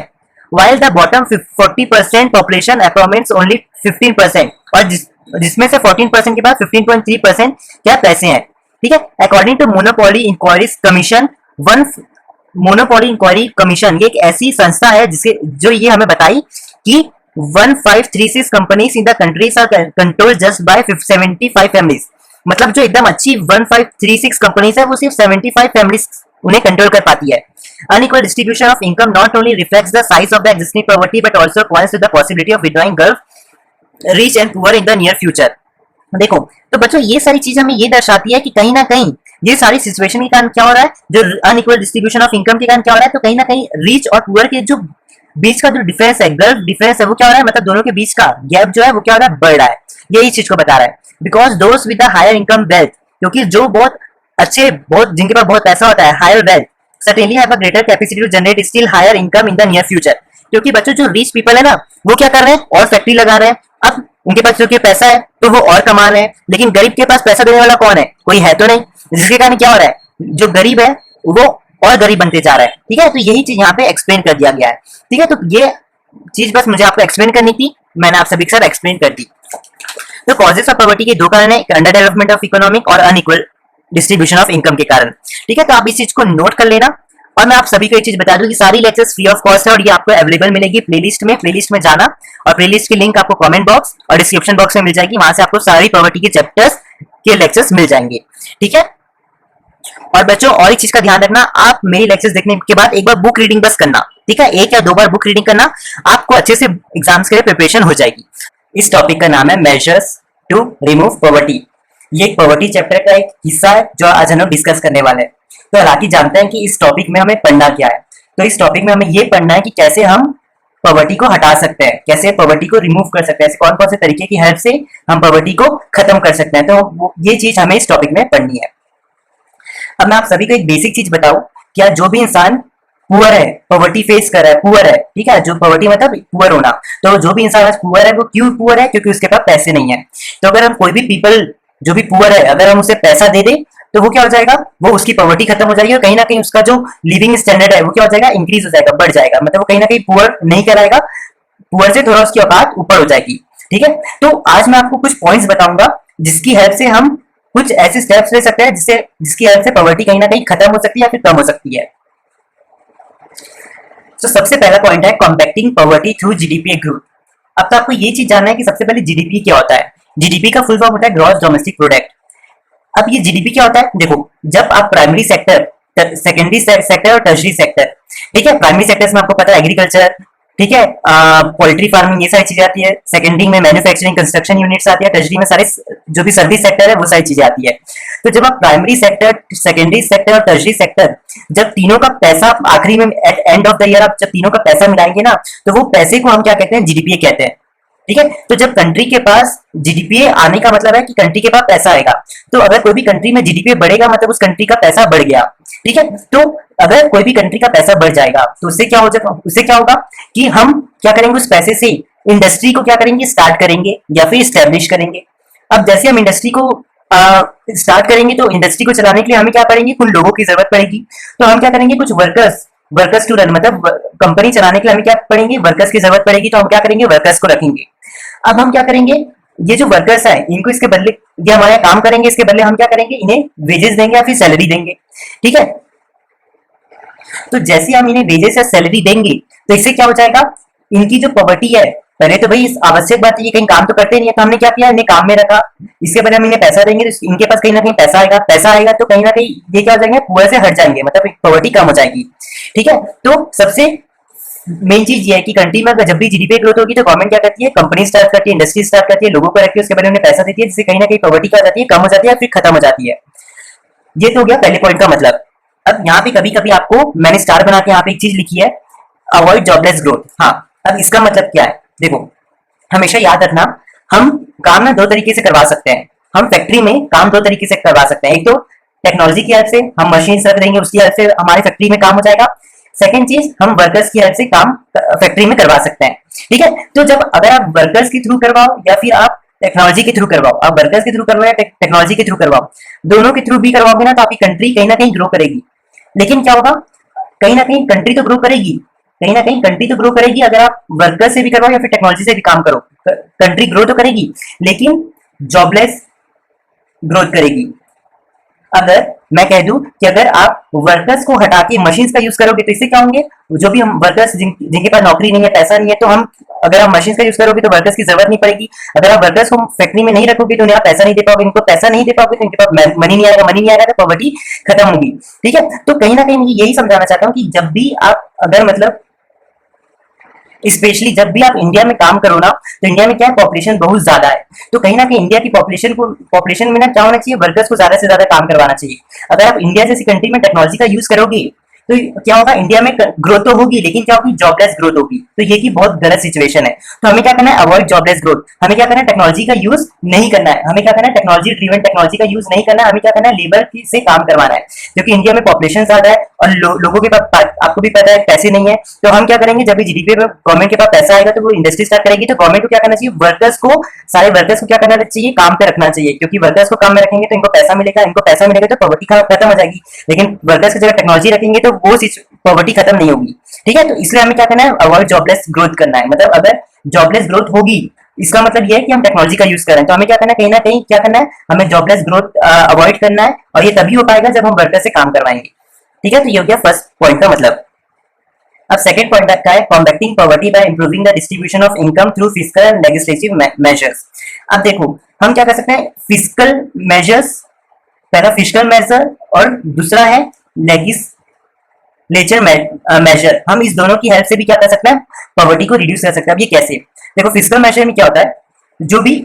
S1: While the bottom 40% population approximates only 15%, और जिसमें से 14% के पास 15.3% क्या पैसे हैं, ठीक है। According to monopoly inquiries commission, one monopoly inquiry commission, ये एक ऐसी संस्था है जिसके जो ये हमें बताई कि 1536 companies in the countries are controlled just by 75 families, मतलब जो एकदम अच्छी 1536 कंपनीज है वो सिर्फ 75 फैमिलीज उन्हें कंट्रोल कर पाती है। Unequal distribution of income not only reflects the size of the existing poverty but also points to the possibility of withdrawing gulf rich and poor in the near future। देखो तो बच्चों ये सारी चीज हमें ये दर्शाती है कि कहीं ना कहीं ये सारी सिचुएशन के कारण क्या हो रहा है, जो अनइक्वल डिस्ट्रीब्यूशन ऑफ इनकम के कारण क्या हो रहा है, तो कहीं ना कहीं रिच और पुअर के जो बीच का जो डिफरेंस है, गल्फ डिफरेंस है, वो क्या हो रहा है, मतलब दोनों के बीच का गैप जो है वो क्या हो रहा है, बढ़ रहा है। यही चीज को बता रहा है। बिकॉज दोस्त विद हायर इनकम वेल्थ, क्योंकि जो बहुत अच्छे, बहुत जिनके पास बहुत पैसा होता है, higher wealth certainly have a greater capacity to generate still higher income in the near future। क्योंकि बच्चों जो रिच पीपल है ना वो क्या कर रहे हैं, और फैक्ट्री लगा रहे हैं, अब उनके पास जो पैसा है तो वो और कमा रहे हैं, लेकिन गरीब के पास पैसा देने वाला कौन है, कोई है तो नहीं, जिसके कारण क्या हो रहा है, जो गरीब है वो और गरीब बनते जा रहा है, ठीक है। तो यही चीज यहाँ पे एक्सप्लेन कर दिया गया है, ठीक है। तो ये चीज बस मुझे आपको एक्सप्लेन करनी थी, मैंने आप सभी के साथ एक्सप्लेन कर दी। तो कॉजेस ऑफ पॉवर्टी के दो कारण है, अंडर डेवलपमेंट ऑफ इकोनॉमिक और अनइक्वल डिस्ट्रीब्यूशन ऑफ इनकम के कारण, ठीक है। तो आप इस चीज को नोट कर लेना। और मैं आप सभी को एक चीज बता दूं कि सारी लेक्चर्स फ्री ऑफ कॉस्ट है और ये आपको अवेलेबल मिलेगी प्लेलिस्ट में जाना, और प्लेलिस्ट की लिंक आपको कमेंट बॉक्स और डिस्क्रिप्शन बॉक्स में मिल जाएगी, वहां से आपको सारी पॉवर्टी के चैप्टर्स के लेक्चर्स मिल जाएंगे, ठीक है। और बच्चों और एक चीज का ध्यान रखना, आप मेरी लेक्चर्स देखने के बाद एक बार बुक रीडिंग बस करना, ठीक है, एक या दो बार बुक रीडिंग करना, आपको अच्छे से एग्जाम्स के लिए प्रिपरेशन हो जाएगी। इस टॉपिक का नाम है मेजर्स टू रिमूव पॉवर्टी। ये एक पॉवर्टी चैप्टर का एक हिस्सा है जो आज हम लोग डिस्कस करने वाले हैं। तो हालांकि जानते हैं कि इस टॉपिक में हमें पढ़ना क्या है, तो इस टॉपिक में हमें ये पढ़ना है कि कैसे हम पॉवर्टी को हटा सकते हैं, कैसे पॉवर्टी को रिमूव कर सकते हैं, कौन कौन से तरीके की हेल्प से हम पॉवर्टी को खत्म कर सकते हैं। तो ये चीज हमें इस टॉपिक में पढ़नी है। अब मैं आप सभी को एक बेसिक चीज बताऊं, क्या जो भी इंसान पुअर है, पॉवर्टी फेस कर रहा है, पुअर है, ठीक है, जो पॉवर्टी मतलब पुअर होना, तो जो भी इंसान आज पुअर है वो क्यों पुअर है, क्योंकि उसके पास पैसे नहीं है। तो अगर हम कोई भी पीपल जो भी पुअर है अगर हम उसे पैसा दे दें तो वो क्या हो जाएगा, वो उसकी पॉवर्टी खत्म हो जाएगी और कहीं ना कहीं उसका जो लिविंग स्टैंडर्ड है वो क्या हो जाएगा, इंक्रीज हो जाएगा, बढ़ जाएगा, मतलब वो कहीं ना कहीं पुअर नहीं कराएगा, पुअर से थोड़ा उसकी औकात ऊपर हो जाएगी, ठीक है। तो आज मैं आपको कुछ पॉइंट्स बताऊंगा जिसकी हेल्प से हम कुछ ऐसे स्टेप्स ले सकते हैं जिसकी हेल्प से पॉवर्टी कहीं ना कहीं खत्म हो सकती है या फिर कम हो सकती है। तो सबसे पहला पॉइंट है compacting poverty through GDP growth. अब तो आपको ये चीज जानना है कि सबसे पहले जीडीपी क्या होता है। जीडीपी का फुल फॉर्म होता है ग्रॉस डोमेस्टिक प्रोडक्ट। अब ये जीडीपी क्या होता है, देखो जब आप प्राइमरी सेक्टर, सेकेंडरी सेक्टर और टर्शरी सेक्टर, ठीक है, प्राइमरी सेक्टर्स में आपको पता है एग्रीकल्चर, ठीक है, पोल्ट्री फार्मिंग, ये सारी चीजें आती है। सेकेंडरी में मैन्युफैक्चरिंग कंस्ट्रक्शन यूनिट्स आती है। टर्शरी में सारे जो भी सर्विस सेक्टर है वो सारी चीजें आती है। तो जब आप प्राइमरी सेक्टर, सेकेंडरी सेक्टर और टर्शरी सेक्टर, जब तीनों का पैसा आखिरी में at end of the year आप जब तीनों का पैसा मिलाएंगे ना, तो वो पैसे को हम क्या कहते हैं, जीडीपी कहते हैं, ठीक है। तो जब कंट्री के पास जीडीपी आने का मतलब है कि कंट्री के पास पैसा आएगा। तो अगर कोई भी कंट्री में जीडीपी बढ़ेगा मतलब उस कंट्री का पैसा बढ़ गया, ठीक है। तो अगर कोई भी कंट्री का पैसा बढ़ जाएगा तो उससे क्या हो जाएगा, उससे क्या होगा कि हम क्या करेंगे, उस पैसे से इंडस्ट्री को क्या करेंगे, स्टार्ट करेंगे या फिर स्टैब्लिश करेंगे। अब जैसे हम इंडस्ट्री को स्टार्ट करेंगे तो इंडस्ट्री को चलाने के लिए हमें क्या पड़ेंगे, कुछ लोगों की जरूरत पड़ेगी। तो हम क्या करेंगे, कुछ वर्कर्स टू रन, मतलब कंपनी चलाने के लिए हमें क्या पड़ेंगे, वर्कर्स की जरूरत पड़ेगी। तो हम क्या करेंगे, वर्कर्स को रखेंगे। अब हम क्या करेंगे, ये जो वर्कर्स है इनको इसके बदले, ये हमारे काम करेंगे, इसके बदले हम क्या करेंगे, इन्हें वेजेस देंगे या फिर सैलरी देंगे, ठीक है। तो जैसे हम इन्हें वेजेस या सैलरी देंगे तो इससे क्या हो जाएगा, इनकी जो पॉवर्टी है, पहले तो भाई इस आवश्यक बात है ये कहीं काम तो करते नहीं है, तो हमने क्या किया, इन्हें काम में रखा, इसके बदले हम इन्हें पैसा देंगे तो इनके पास कहीं ना कहीं पैसा आएगा, पैसा आएगा तो कहीं ना कहीं ये क्या हो जाएंगे, पुअर से हट जाएंगे, मतलब पॉवर्टी कम हो जाएगी। ठीक है, तो सबसे मेन चीज ये है कि कंट्री में जब भी जीडीपी ग्रोथ होगी तो गवर्नमेंट क्या करती है, कंपनी स्टार्ट करती है, इंडस्ट्री स्टार्ट करती है, लोगों को रखती है, उसके बाद उन्हें पैसा देती है, जिससे कहीं ना कहीं पॉवर्टी क्या हो जाती है, कम हो जाती है, फिर खत्म हो जाती है। ये तो हो गया पहले पॉइंट का मतलब। अब यहाँ पे कभी कभी आपको मैंने स्टार बना के यहाँ पे एक चीज लिखी है, अवॉइड जॉबलेस ग्रोथ। हाँ, अब इसका मतलब क्या है, देखो हमेशा याद रखना, हम काम ना दो तरीके से करवा सकते हैं, हम फैक्ट्री में काम दो तरीके से करवा सकते हैं। एक तो टेक्नोलॉजी की हेल्प से, हम मशीन रख देंगे, उसकी हेल्प से हमारे फैक्ट्री में काम हो जाएगा। सेकंड चीज, हम वर्कर्स की हेल्प से काम फैक्ट्री में करवा सकते हैं। ठीक है, तो जब अगर आप वर्कर्स के थ्रू करवाओ या फिर आप टेक्नोलॉजी के थ्रू करवाओ, आप वर्कर्स के थ्रू करवाओ या टेक्नोलॉजी के थ्रू करवाओ, दोनों के थ्रू भी करवाओगे ना तो आपकी कंट्री कहीं ना कहीं ग्रो करेगी। लेकिन क्या होगा, कहीं ना कहीं कंट्री तो ग्रो करेगी, कहीं ना कहीं कंट्री तो ग्रो करेगी अगर आप वर्कर से भी करवाओ या फिर टेक्नोलॉजी से भी काम करो, कंट्री ग्रो तो करेगी, लेकिन जॉबलेस ग्रोथ करेगी। अगर मैं कह दूं कि अगर आप वर्कर्स को हटा के मशीन्स का यूज करोगे तो इससे क्या होंगे, जो भी हम वर्कर्स जिनके पास नौकरी नहीं है, पैसा नहीं है, तो हम अगर आप मशीन्स का यूज करोगे तो वर्कर्स की जरूरत नहीं पड़ेगी। अगर आप वर्कर्स को फैक्ट्री में नहीं रखोगे तो उन्हें आप पैसा नहीं दे पाओगे, इनको पैसा नहीं दे पाओगे तो इनके पास मनी नहीं आएगा, मनी नहीं आएगा तो पॉवर्टी खत्म होगी। ठीक है, तो कहीं ना कहीं मुझे यही समझाना चाहता हूँ कि जब भी आप अगर मतलब स्पेशली जब भी आप इंडिया में काम करो ना, तो इंडिया में क्या है, पॉपुलेशन बहुत ज्यादा है, तो कहीं ना कहीं इंडिया की पॉपुलेशन में ना क्या होना चाहिए, वर्कर्स को ज्यादा से ज्यादा काम करवाना चाहिए। अगर आप इंडिया जैसी कंट्री में टेक्नोलॉजी का यूज करोगे तो क्या होगा, इंडिया में ग्रोथ तो होगी लेकिन क्या होगी, जॉबलेस ग्रोथ होगी, तो ये की बहुत गलत सिचुएशन है। तो हमें क्या करना है, अवॉइड जॉबलेस ग्रोथ। हमें क्या करना है, टेक्नोलॉजी का यूज नहीं करना है, हमें क्या करना है, टेक्नोलॉजी ड्रिवन टेक्नोलॉजी का यूज नहीं करना है, हमें क्या करना है, लेबर से काम करवाना है। क्योंकि इंडिया में पॉपुलेशन ज्यादा है और लोगों के पास आपको भी पता है पैसे नहीं है, तो हम क्या करेंगे, जब भी जीडीपी में गवर्नमेंट के पास पैसा आएगा तो वो इंडस्ट्री स्टार्ट करेगी, तो गवर्नमेंट को क्या करना चाहिए, वर्कर्स को, सारे वर्कर्स को क्या करना चाहिए, काम पे रखना चाहिए, क्योंकि वर्कर्स को काम में रखेंगे तो इनको पैसा मिलेगा, इनको पैसा मिलेगा तो पॉवर्टी खत्म हो जाएगी। लेकिन वर्कर्स की जगह टेक्नोलॉजी रखेंगे तो वो पॉवर्टी खत्म नहीं होगी। ठीक है, तो इसलिए हमें क्या करना है, अवॉइड जॉबलेस ग्रोथ करना है। मतलब अगर जॉबलेस ग्रोथ होगी, इसका मतलब ये है कि हम टेक्नोलॉजी का यूज कर रहे हैं, तो हमें क्या करना है, कहीं ना कहीं क्या करना है, हमें जॉबलेस ग्रोथ अवॉइड करना है, और ये तभी हो पाएगा जब हम वर्कर से काम करवाएंगे। ठीक है, तो ये हो गया फर्स्ट पॉइंट का मतलब। अब सेकंड पॉइंट का है, combating poverty by improving the distribution of income through fiscal and legislative measures. अब देखो हम क्या कर सकते हैं, फिस्कल मेजर्स, पहला फिस्कल मेजर और दूसरा है लेजिस्लेचर मेजर, हम इस दोनों की हेल्प से भी क्या कर सकते हैं, पॉवर्टी को रिड्यूस कर सकते हैं। अब ये कैसे, देखो फिस्कल मेजर में क्या होता है, जो भी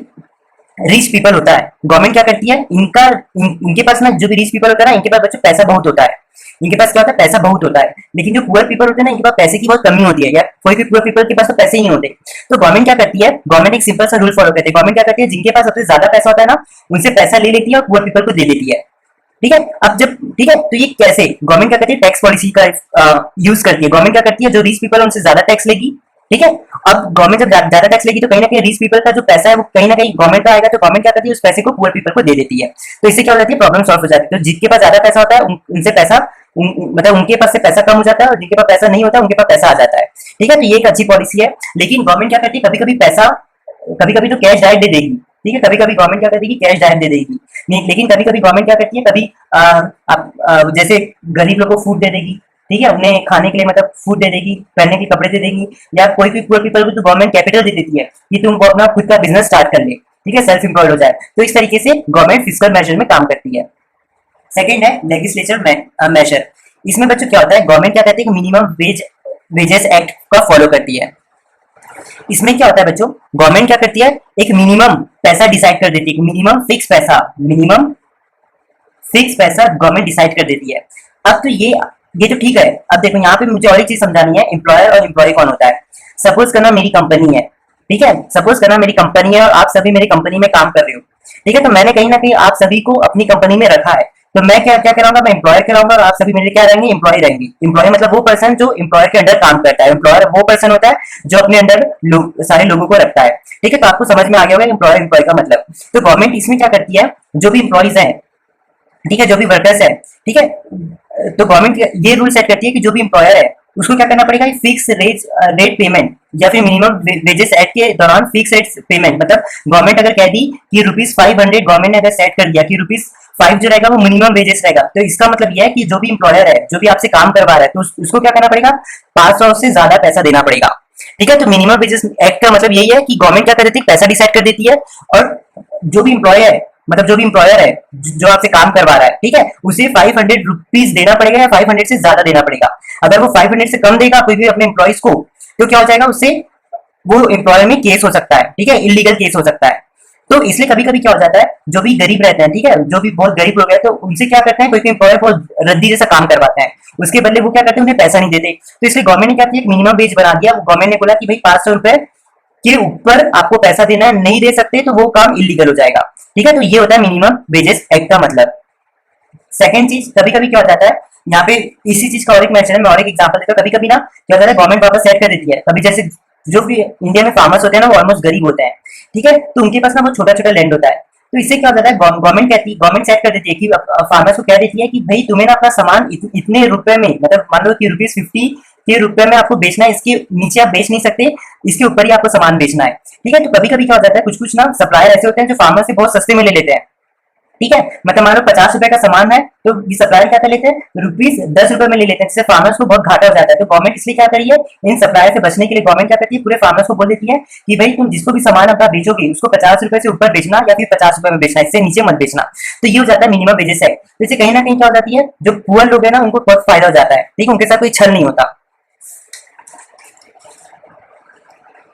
S1: रिच पीपल होता है, गवर्नमेंट क्या करती है, इनके पास ना, जो भी रिच पीपल होता है ना, इनके पास बच्चों पैसा बहुत होता है, इनके पास क्या होता है, पैसा बहुत होता है, लेकिन जो पुअर पीपल होते हैं ना, इनके पास पैसे की बहुत कमी होती है, या कोई भी पुअर पीपल के पास तो पैसे ही नहीं होते। तो गवर्नमेंट क्या करती है, गवर्नमेंट एक सिंपल सा रूल फॉलो करती है, गवर्नमेंट क्या करती है, जिनके पास सबसे ज्यादा पैसा होता है ना, उनसे पैसा ले लेती है और पुअर पीपल को दे देती है। ठीक है, अब जब ठीक है, तो ये कैसे, गवर्नमेंट क्या करती है, टैक्स पॉलिसी का यूज करती है। गवर्नमेंट क्या करती है, जो रिच पीपल है उनसे ज्यादा टैक्स लेगी। ठीक है, अब गवर्नमेंट जब ज्यादा टैक्स लेगी तो कहीं ना कहीं रिच पीपल का जो पैसा है वो कहीं ना कहीं गवर्नमेंट का आएगा, तो गवर्नमेंट क्या करती है, उस पैसे को पुअर पीपल को दे देती है। तो इससे क्या हो जाती है, प्रॉब्लम सॉल्व हो जाती है। तो जिनके पास ज्यादा पैसा होता है उनसे पैसा मतलब उनके पास से पैसा कम हो जाता है, और जिनके पास पैसा नहीं होता उनके पास पैसा आ जाता है। ठीक है, तो ये एक अच्छी पॉलिसी है। लेकिन गवर्नमेंट क्या करती है, कभी कभी पैसा, कभी कभी तो कैश डायरेक्ट दे देगी। ठीक है, कभी कभी गवर्नमेंट क्या करती है, कैश डायरेक्ट दे देगी, लेकिन कभी कभी गवर्नमेंट क्या करती है, कभी जैसे गरीब लोगों को फूड दे देगी। ठीक है, उन्हें खाने के लिए मतलब फूड दे देगी, पहनने के कपड़े दे देगी, या कोई भी पुअर पीपल को तो गवर्नमेंट कैपिटल दे देती है कि तुम अपना खुद का बिजनेस स्टार्ट कर ले। ठीक है, सेल्फ एम्प्लॉयड हो जाए। तो इस तरीके से गवर्नमेंट फिस्कल मेजर में काम करती है। सेकंड है लेजिस्लेचर मेजर। इसमें बच्चों क्या होता है, गवर्नमेंट क्या कहती है कि मिनिमम वेजेस एक्ट का फॉलो करती है। इसमें क्या होता है बच्चों, गवर्नमेंट क्या करती है, एक मिनिमम पैसा डिसाइड कर देती है, मिनिमम फिक्स पैसा गवर्नमेंट डिसाइड कर देती है। अब तो ये तो ठीक है। अब देखो यहाँ पे मुझे और एक चीज समझानी है, एम्प्लॉयर और एम्प्लॉय कौन होता है। सपोज करना मेरी कंपनी है, ठीक है, सपोज करना मेरी कंपनी है और आप सभी मेरी कंपनी में काम कर रहे हो। ठीक है, तो मैंने कहीं ना कहीं आप सभी को अपनी कंपनी में रखा है, तो मैं क्या क्या कराऊंगा, मैं एम्प्लॉयर कराऊंगा और आप सभी मेरे क्या रहेंगे, एम्प्लॉय रहेंगे। एम्प्लॉय मतलब वो पर्सन जो एम्प्लॉयर के अंडर काम करता है। एम्प्लॉयर वो पर्सन होता है जो अपने अंडर सारे लोगों को रखता है। ठीक है, तो आपको समझ में आ गया होगा एम्प्लॉय का मतलब। तो गवर्नमेंट इसमें क्या करती है, जो भी एम्प्लॉयज है, ठीक है, जो भी वर्कर्स है, ठीक है, तो गवर्नमेंट ये रूल सेट करती है कि जो भी एम्प्लॉयर है उसको क्या करना पड़ेगा, फिक्स रेट पेमेंट या फिर मिनिमम वेजेस एक्ट के दौरान फिक्स रेट पेमेंट। मतलब गवर्नमेंट अगर कह दी कि ₹500, गवर्नमेंट ने अगर सेट कर दिया कि ₹5 जो रहेगा वो मिनिमम वेजेस रहेगा, तो इसका मतलब यह है कि जो भी एम्प्लॉयर है, जो भी आपसे काम करवा रहा है, तो उसको क्या करना पड़ेगा, 500 से ज्यादा पैसा देना पड़ेगा। ठीक है, तो मिनिमम वेजेस एक्ट का मतलब यही है कि गवर्नमेंट क्या कर देती है, पैसा डिसाइड कर देती है, और जो भी एम्प्लॉय है, मतलब जो भी एम्प्लॉयर है जो आपसे काम करवा रहा है, ठीक है, उसे 500 रुपीज देना पड़ेगा या 500 से ज्यादा देना पड़ेगा। अगर वो 500 से कम देगा कोई भी अपने एम्प्लॉयज को, तो क्या हो जाएगा, उससे वो एम्प्लॉयर में केस हो सकता है, ठीक है, इलीगल केस हो सकता है। तो इसलिए कभी कभी क्या हो जाता है, जो भी गरीब रहते हैं, ठीक है, जो भी बहुत गरीब लोग हैं, तो उनसे क्या करते हैं, कोई एम्प्लॉयर बहुत रद्दी जैसा काम करवाते हैं, उसके बदले वो क्या करते हैं, उन्हें पैसा नहीं देते। तो इसलिए गवर्नमेंट ने क्या किया, एक मिनिमम वेज बना दिया। गवर्नमेंट ने बोला कि भाई 500 रुपए के ऊपर आपको पैसा देना है, नहीं दे सकते तो वो काम इलीगल हो जाएगा। ठीक है, तो ये होता है मिनिमम वेजेस एक्ट का मतलब। सेकंड चीज, कभी कभी क्या हो जाता है, यहाँ पे इसी चीज का और एक मैच है, मैं और एक एग्जांपल देता हूँ। कभी कभी ना क्या होता है, गवर्नमेंट वापस सेट कर देती है। कभी जैसे जो भी इंडिया में फार्मर्स होते हैं ना, वो ऑलमोस्ट गरीब होते हैं, ठीक है, तो उनके पास ना वो छोटा छोटा लैंड होता है। तो इससे क्या हो जाता है, गवर्नमेंट सेट कर देती है कि फार्मर्स को कह देती है कि भाई तुम्हें ना अपना सामान इतने रुपए में, मतलब मान लो कि ₹50 के रुपए में आपको बेचना है, इसके नीचे आप बेच नहीं सकते, इसके ऊपर ही आपको सामान बेचना है। ठीक है, तो कभी कभी क्या हो जाता है, कुछ कुछ ना सप्लायर ऐसे होते हैं जो फार्मर से बहुत सस्ते में ले लेते हैं। ठीक है, मतलब मान लो 50 रुपए का सामान है, तो ये सप्लायर क्या कर लेते हैं, ₹10 में ले लेते हैं, जिससे फार्मर्स को बहुत घाटा हो जाता है। तो गवर्नमेंट इसलिए क्या करी है, इन सप्लायर से बचने के लिए गवर्नमेंट क्या करती है, पूरे फार्मर्स को बोल देती है कि भाई तुम जिसको भी सामान अपना बेचोगे उसको 50 रुपए से ऊपर बेचना या फिर 50 रुपए में बेचना, इससे नीचे मत बेचना। तो ये हो जाता है मिनिमम वेजेस है। तो इससे कहीं ना कहीं क्या हो जाती है, जो पुअर लोग है ना उनको बहुत फायदा हो जाता है, ठीक है, उनके साथ कोई छल नहीं होता।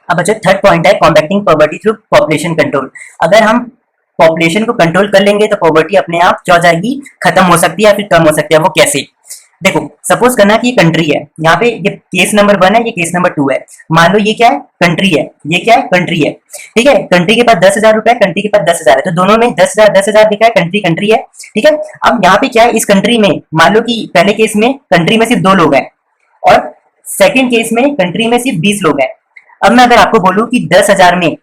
S1: अब बच्चों थर्ड पॉइंट है combating poverty through population control. अगर हम पॉपुलेशन को कंट्रोल कर लेंगे तो पॉवर्टी अपने आप क्या हो जाएगी, खत्म हो सकती है या फिर कम हो सकती है। वो कैसे, देखो सपोज करना कि ये कंट्री है, यहाँ पे ये केस नंबर 1 है, ये केस नंबर 2 है। मान लो ये क्या है, कंट्री है, ये क्या है, कंट्री है। ठीक है, कंट्री के पास 10,000 रुपए, कंट्री के पास 10,000 है, तो दोनों में 10,000 दिखा है, कंट्री कंट्री है। ठीक है, अब यहाँ पे क्या है, इस कंट्री में मान लो कि पहले केस में कंट्री में सिर्फ 2 लोग हैं और सेकेंड केस में कंट्री में सिर्फ 20 लोग हैं। अब मैं अगर आपको बोलूं कि 10,000 में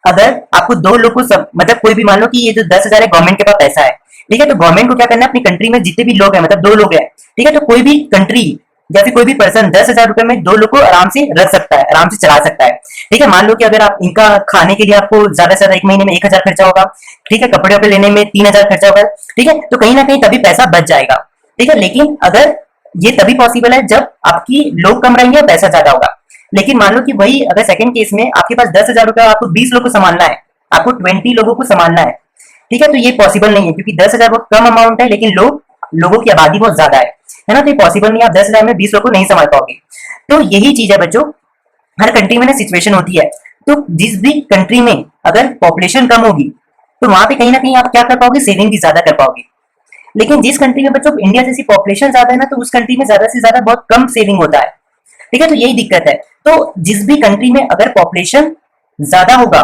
S1: अगर आपको 2 लोग को सब, मतलब कोई भी मान लो कि ये जो 10,000 है गवर्नमेंट के पास पैसा है, ठीक है, तो गवर्नमेंट को क्या करना है, अपनी कंट्री में जितने भी लोग हैं, मतलब 2 लोग हैं, ठीक है, तो कोई भी कंट्री या फिर कोई भी पर्सन 10,000 रुपए में 2 लोग को आराम से रख सकता है, आराम से चला सकता है। ठीक है, मान लो कि अगर आप इनका खाने के लिए आपको ज्यादा से ज्यादा एक महीने में 1,000 खर्चा होगा, ठीक है, कपड़े वपड़े लेने में 3,000 खर्चा होगा, ठीक है, तो कहीं ना कहीं तभी पैसा बच जाएगा। ठीक है, लेकिन अगर ये तभी पॉसिबल है जब आपकी लोग कम रहेंगे और पैसा ज्यादा होगा। लेकिन मान लो कि वही अगर सेकंड केस में आपके पास 10,000 रुपए, आपको 20 लोग को संभालना है, आपको 20 लोगों को संभालना है, ठीक है, तो ये पॉसिबल नहीं है क्योंकि 10,000 बहुत कम अमाउंट है, लेकिन लोगों की आबादी बहुत ज्यादा है ना, तो ये पॉसिबल नहीं है, आप 10,000 में 20 लोग को नहीं संभाल पाओगे। तो यही चीज है बच्चों, हर कंट्री में ना सिचुएशन होती है। तो जिस भी कंट्री में अगर पॉपुलेशन कम होगी तो वहां पे कहीं ना कहीं आप क्या कर पाओगे, सेविंग भी ज्यादा कर पाओगे। लेकिन जिस कंट्री में बच्चों इंडिया जैसी पॉपुलेशन ज्यादा है ना, तो उस कंट्री में ज्यादा से ज्यादा बहुत कम सेविंग होता है। ठीक है, तो यही दिक्कत है। तो जिस भी कंट्री में अगर पॉपुलेशन ज्यादा होगा,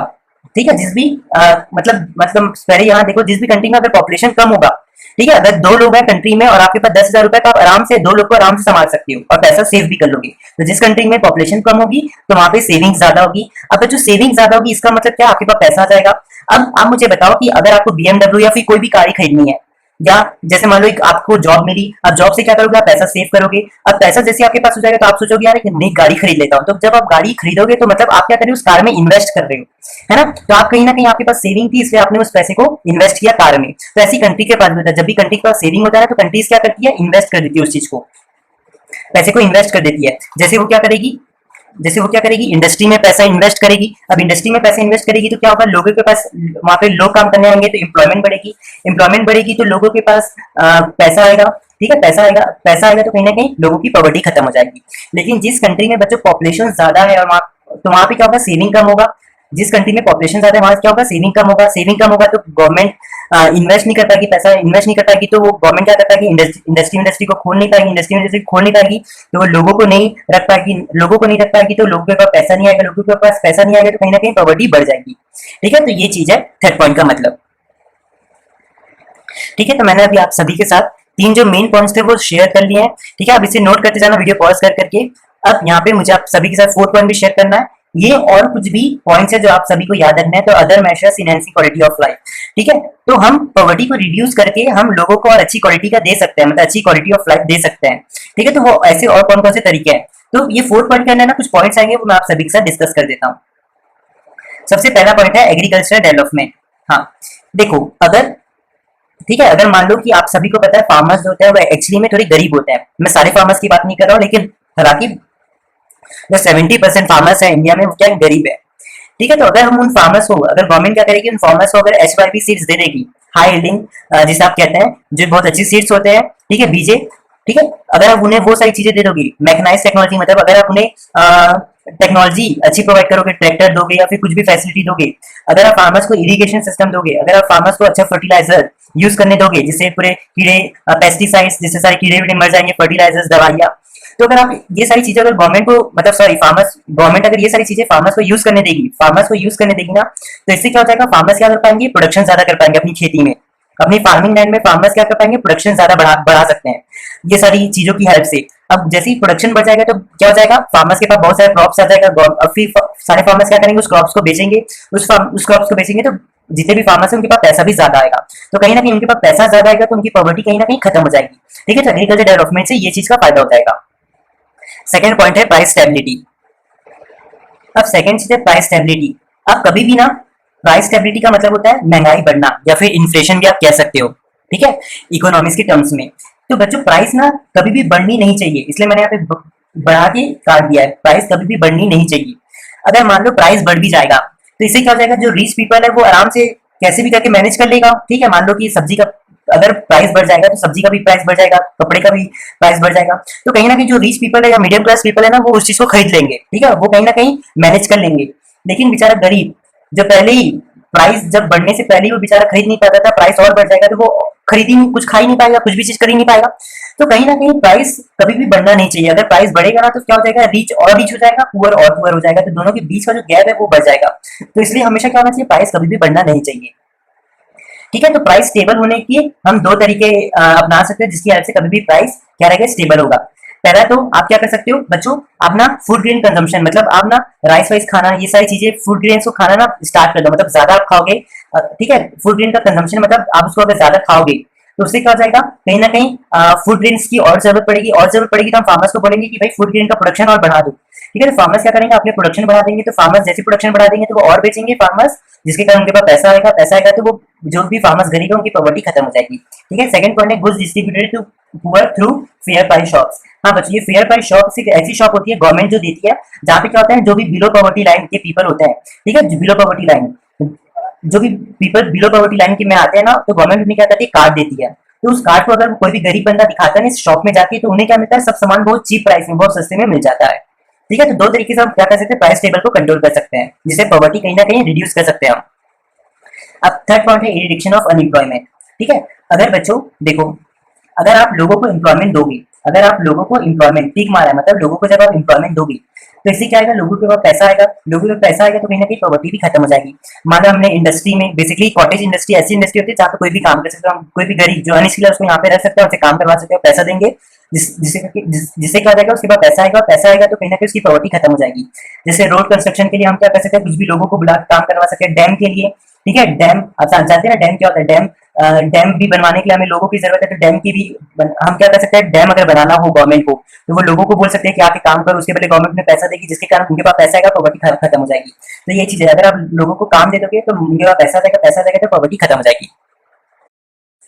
S1: ठीक है, जिस भी मतलब पहले यहाँ देखो, जिस भी कंट्री में अगर पॉपुलेशन कम होगा, ठीक है, अगर 2 लोग हैं कंट्री में और आपके पास 10,000 रुपए, तो आप आराम से 2 लोग को आराम से संभाल सकते हो और पैसा सेव भी कर लोगे। तो जिस कंट्री में पॉपुलेशन कम होगी तो वहां पे सेविंग ज्यादा होगी। अब जो सेविंग ज्यादा होगी इसका मतलब क्या, आपके पास पैसा आ जाएगा। अब आप मुझे बताओ कि अगर आपको BMW या फिर कोई भी कार खरीदनी है, या जैसे मान लो एक आपको जॉब मिली, आप जॉब से क्या करोगे, आप पैसा सेव करोगे। अब पैसा जैसे आपके पास हो जाएगा तो आप सोचोगे यार एक नई गाड़ी खरीद लेता हूँ। तो जब आप गाड़ी खरीदोगे तो मतलब आप क्या कर रहे हो, उस कार में इन्वेस्ट कर रहे हो, है ना। तो आप कहीं ना कहीं आपके पास सेविंग थी, इसलिए आपने उस पैसे को इन्वेस्ट किया कार में। तो ऐसी कंट्री के पास भी होता है, जब भी कंट्री के पास सेविंग होता है तो कंट्रीज क्या करती है, इन्वेस्ट कर देती है उस चीज को, पैसे को इन्वेस्ट कर देती है। जैसे वो क्या करेगी, इंडस्ट्री में पैसा इन्वेस्ट करेगी। अब इंडस्ट्री में पैसा इन्वेस्ट करेगी तो क्या होगा, लोगों के पास वहां पे लोग काम करने आएंगे तो एम्प्लॉयमेंट बढ़ेगी तो लोगों के पास पैसा आएगा। ठीक है, पैसा आएगा तो कहीं ना कहीं लोगों की पॉवर्टी खत्म हो जाएगी। लेकिन जिस कंट्री में बच्चों पॉपुलेशन ज्यादा है और वहां पे क्या होगा, सेविंग कम होगा। जिस कंट्री में पॉपुलेशन ज्यादा है वहां क्या होगा, सेविंग कम होगा तो गवर्नमेंट इन्वेस्ट नहीं कर पाएगी, पैसा इन्वेस्ट नहीं कर पाएगी। तो वो गवर्नमेंट क्या कर पाएगी, इंडस्ट्री को खोल नहीं पाएगी, तो वो लोगों को नहीं रख पाएगी, तो लोगों के पास पैसा नहीं आएगा, तो कहीं ना कहीं पॉवर्टी बढ़ जाएगी। ठीक है, तो ये चीज है थर्ड पॉइंट का मतलब। ठीक है, तो मैंने अभी आप सभी के साथ 3 जो मेन पॉइंट्स थे वो शेयर कर लिए हैं। ठीक है, आप इसे नोट करते जाना वीडियो पॉज कर करके। अब यहाँ पे मुझे आप सभी के साथ 4th पॉइंट भी शेयर करना है। ये और कुछ भी पॉइंट्स है जो आप सभी को याद रखना है। तो other measures enhancing quality of life. ठीक है, तो हम पॉवर्टी को रिड्यूस करके हम लोगों को और अच्छी क्वालिटी का दे सकते हैं, मतलब अच्छी क्वालिटी ऑफ लाइफ दे सकते हैं। ठीक है, तो वो ऐसे और कौन कौन से तरीके हैं, तो ये 4th पॉइंट के अंदर ना कुछ पॉइंट्स आएंगे, वो मैं आप सभी के साथ डिस्कस कर देता हूँ। सबसे पहला पॉइंट है एग्रीकल्चर डेवलपमेंट। हाँ देखो, अगर मान लो कि आप सभी को पता है फार्मर्स होते हैं वो एक्चुअली में थोड़े गरीब होते हैं। मैं सारे फार्मर्स की बात नहीं कर रहा हूँ, लेकिन हालांकि जो 70% फार्मर्स है इंडिया में वो क्या गरीब है। ठीक है, तो अगर हम उन फार्मर्स को, अगर गवर्नमेंट क्या करेगी, उन फार्मर्स को अगर HYP सीड्स दे देगी, हाई यील्डिंग जिसे आप कहते हैं, जो बहुत अच्छी सीड्स होते हैं, ठीक है, बीजे, ठीक है, अगर आप उन्हें वो सारी चीजें दे दोगी, मैकेनाइज टेक्नोलॉजी, मतलब अगर आप उन्हें टेक्नोलॉजी अच्छी प्रोवाइड करोगे, ट्रैक्टर दोगे या फिर कुछ भी फैसिलिटी दोगे, अगर आप फार्मर्स को इरिगेशन सिस्टम दोगे, अगर आप फार्मर्स को अच्छा फर्टिलाइजर यूज करने दोगे, जिससे पूरे कीड़े, पेस्टिसाइड्स, जिससे सारे कीड़े वीड़े मर जाएंगे, फर्टिलाइजर्स, दवाइयाँ, तो अगर आप ये सारी चीजें अगर गवर्नमेंट को, मतलब सॉरी फार्मर्स, गवर्नमेंट अगर ये सारी चीजें फार्मर्स को यूज करने देगी, फार्मर्स को यूज करने देगी ना, तो इससे क्या हो जाएगा, फार्मर्स क्या कर पाएंगे, प्रोडक्शन ज्यादा कर पाएंगे अपनी खेती में, अपनी फार्मिंग लैंड में फार्मर्स क्या कर पाएंगे, प्रोडक्शन ज्यादा बढ़ा सकते हैं ये सारी चीजों की हेल्प से। अब जैसे ही प्रोडक्शन बढ़ जाएगा तो क्या हो जाएगा, फार्मर्स के पास बहुत सारे क्रॉप्स आ जाएगा, अब फिर सारे फार्मर्स क्या करेंगे, उस क्रॉप्स को बेचेंगे, उस क्रॉप्स को बेचेंगे, तो जितने भी फार्मर्स हैं उनके पास पैसा भी ज्यादा आएगा, तो कहीं ना कहीं उनके पास पैसा ज्यादा आएगा तो उनकी पॉवर्टी कहीं ना कहीं खत्म हो जाएगी। ठीक है, तो एग्रीकल्चर डेवलपमेंट से ये चीज का फायदा हो जाएगा। सेकंड पॉइंट है प्राइस स्टेबिलिटी। अब सेकंड चीज है प्राइस स्टेबिलिटी। अब कभी भी ना, प्राइस स्टेबिलिटी का मतलब होता है महंगाई बढ़ना या फिर इन्फ्लेशन भी आप कह सकते हो, ठीक है, इकोनॉमिक्स के टर्म्स में। तो बच्चों प्राइस ना कभी भी बढ़नी नहीं चाहिए, इसलिए मैंने यहाँ पे बढ़ा के काट दिया है, प्राइस कभी भी बढ़नी नहीं चाहिए। अगर मान लो प्राइस बढ़ भी जाएगा तो इससे क्या हो जाएगा, जो रिच पीपल है वो आराम से कैसे भी करके मैनेज कर लेगा। ठीक है, मान लो कि सब्जी का अगर प्राइस बढ़ जाएगा तो सब्जी का भी प्राइस बढ़ जाएगा, कपड़े का भी प्राइस बढ़ जाएगा, तो कहीं ना कहीं जो रिच पीपल है या मीडियम क्लास पीपल है ना, वो उस चीज को खरीद लेंगे, ठीक है, वो कहीं ना कहीं मैनेज कर लेंगे। लेकिन बेचारा गरीब, जो पहले ही प्राइस जब बढ़ने से पहले ही वो बेचारा खरीद नहीं पाता था, प्राइस और बढ़ जाएगा तो वो खरीद ही नहीं, कुछ खा ही नहीं पाएगा, कुछ भी चीज कर ही नहीं पाएगा। तो कहीं ना कहीं प्राइस कभी भी बढ़ना नहीं चाहिए। अगर प्राइस बढ़ेगा ना तो क्या हो जाएगा, रिच और रिच हो जाएगा, पुअर और पुअर हो जाएगा, तो दोनों के बीच का जो गैप है वो बढ़ जाएगा। तो इसलिए हमेशा क्या होना चाहिए, प्राइस कभी भी बढ़ना नहीं चाहिए। ठीक है, तो प्राइस स्टेबल होने की हम दो तरीके अपना सकते हैं जिसकी हेल्प से कभी भी प्राइस क्या रहेगा, स्टेबल होगा। पहला तो आप क्या कर सकते हो बच्चों, आप ना फूड ग्रेन कंजम्पशन, मतलब आप ना राइस वाइस खाना, ये सारी चीजें फूड ग्रेन्स को खाना ना स्टार्ट कर दो, मतलब ज्यादा आप खाओगे, ठीक है, फूड ग्रेन का कंजम्पशन मतलब आप उसको अगर ज्यादा खाओगे तो उससे क्या हो जाएगा, कहीं ना कहीं फूड ग्रेन्स की और जरूरत पड़ेगी, और जरूरत पड़ेगी तो हम फार्मर्स को बोलेंगे कि भाई फूड ग्रेन का प्रोडक्शन और बढ़ा दो। ठीक है, तो फार्मर्स क्या करेंगे, अपने प्रोडक्शन बढ़ा देंगे, तो फार्मर्स जैसे प्रोडक्शन बढ़ा देंगे तो वो और बेचेंगे फार्मर्स, जिसके कारण उनके पास पैसा आएगा, पैसा आएगा तो वो जो भी फार्मर्स गरीब है उनकी पॉवर्टी खत्म हो जाएगी। ठीक है, सेकंड पॉइंट है goods distributed to poor through fair price shops. हाँ बच्चों, ये फेयर प्राइस शॉप एक ऐसी शॉप होती है गवर्नमेंट जो देती है, जहाँ पे क्या होता है, जो भी बिलो पॉवर्टी लाइन के पीपल होते हैं, ठीक है, बिलो पॉवर्टी लाइन, जो भी पीपल बिलो पॉवर्टी लाइन के में आते हैं ना, तो गवर्नमेंट उन्हें क्या करती है, कार्ड देती है। तो उस कार्ड को अगर कोई भी गरीब बंदा दिखाता है ना इस शॉप में जाके, तो उन्हें क्या मिलता है, सब सामान बहुत चीप प्राइस में, बहुत सस्ते में मिल जाता है। ठीक है, तो दो तरीके से हम क्या कर सकते हैं, प्राइस टेबल को कंट्रोल कर सकते हैं, जिससे पॉवर्टी कहीं ना कहीं रिड्यूस कर सकते हैं हम। अब थर्ड पॉइंट है रिडक्शन ऑफ अनएम्प्लॉयमेंट। ठीक है, अगर बच्चों देखो, अगर आप लोगों को एम्प्लॉयमेंट दोगे, अगर आप लोगों को एम्प्लॉयमेंट पीक मारा है, मतलब लोगों को जब आप एम्प्लॉयमेंट दोगे तो इससे क्या आएगा, लोगों के पास पैसा आएगा, लोगों के पास पैसा आएगा तो कहीं ना कहीं पॉवर्टी भी खत्म हो जाएगी। मानो हमने इंडस्ट्री में, बेसिकली कॉटेज इंडस्ट्री ऐसी इंडस्ट्री होती है जहाँ पे कोई भी काम कर सकते हो, कोई भी गरीब जो अनस्किल्ड है उसको यहाँ पे रख सकते हैं, उससे काम करवा सकते हो, पैसा देंगे, जिससे क्या हो जाएगा, उसके पास पैसा आएगा, पैसा आएगा तो कहीं ना कहीं उसकी पॉवर्टी खत्म हो जाएगी। जैसे रोड कंस्ट्रक्शन के लिए हम क्या कर सकते हैं, कुछ भी लोगों को बुला काम करवा सकते हैं, डैम के लिए, ठीक है, डैम आप जानते हैं ना डैम क्या होता है, डैम भी बनवाने के लिए हमें लोगों की जरूरत है, तो डैम की भी हम क्या कर सकते हैं, डैम अगर बनाना हो गवर्नमेंट को तो वो लोगों को बोल सकते हैं कि आके काम करो, उसके पहले गवर्नमेंट में पैसा देगी, जिसके कारण उनके पास पैसा आएगा, पॉवर्टी खत्म हो जाएगी। तो ये चीज है, अगर आप लोगों को काम दे दोगे तो उनके पास पैसा आएगा तो पॉवर्टी खत्म हो जाएगी।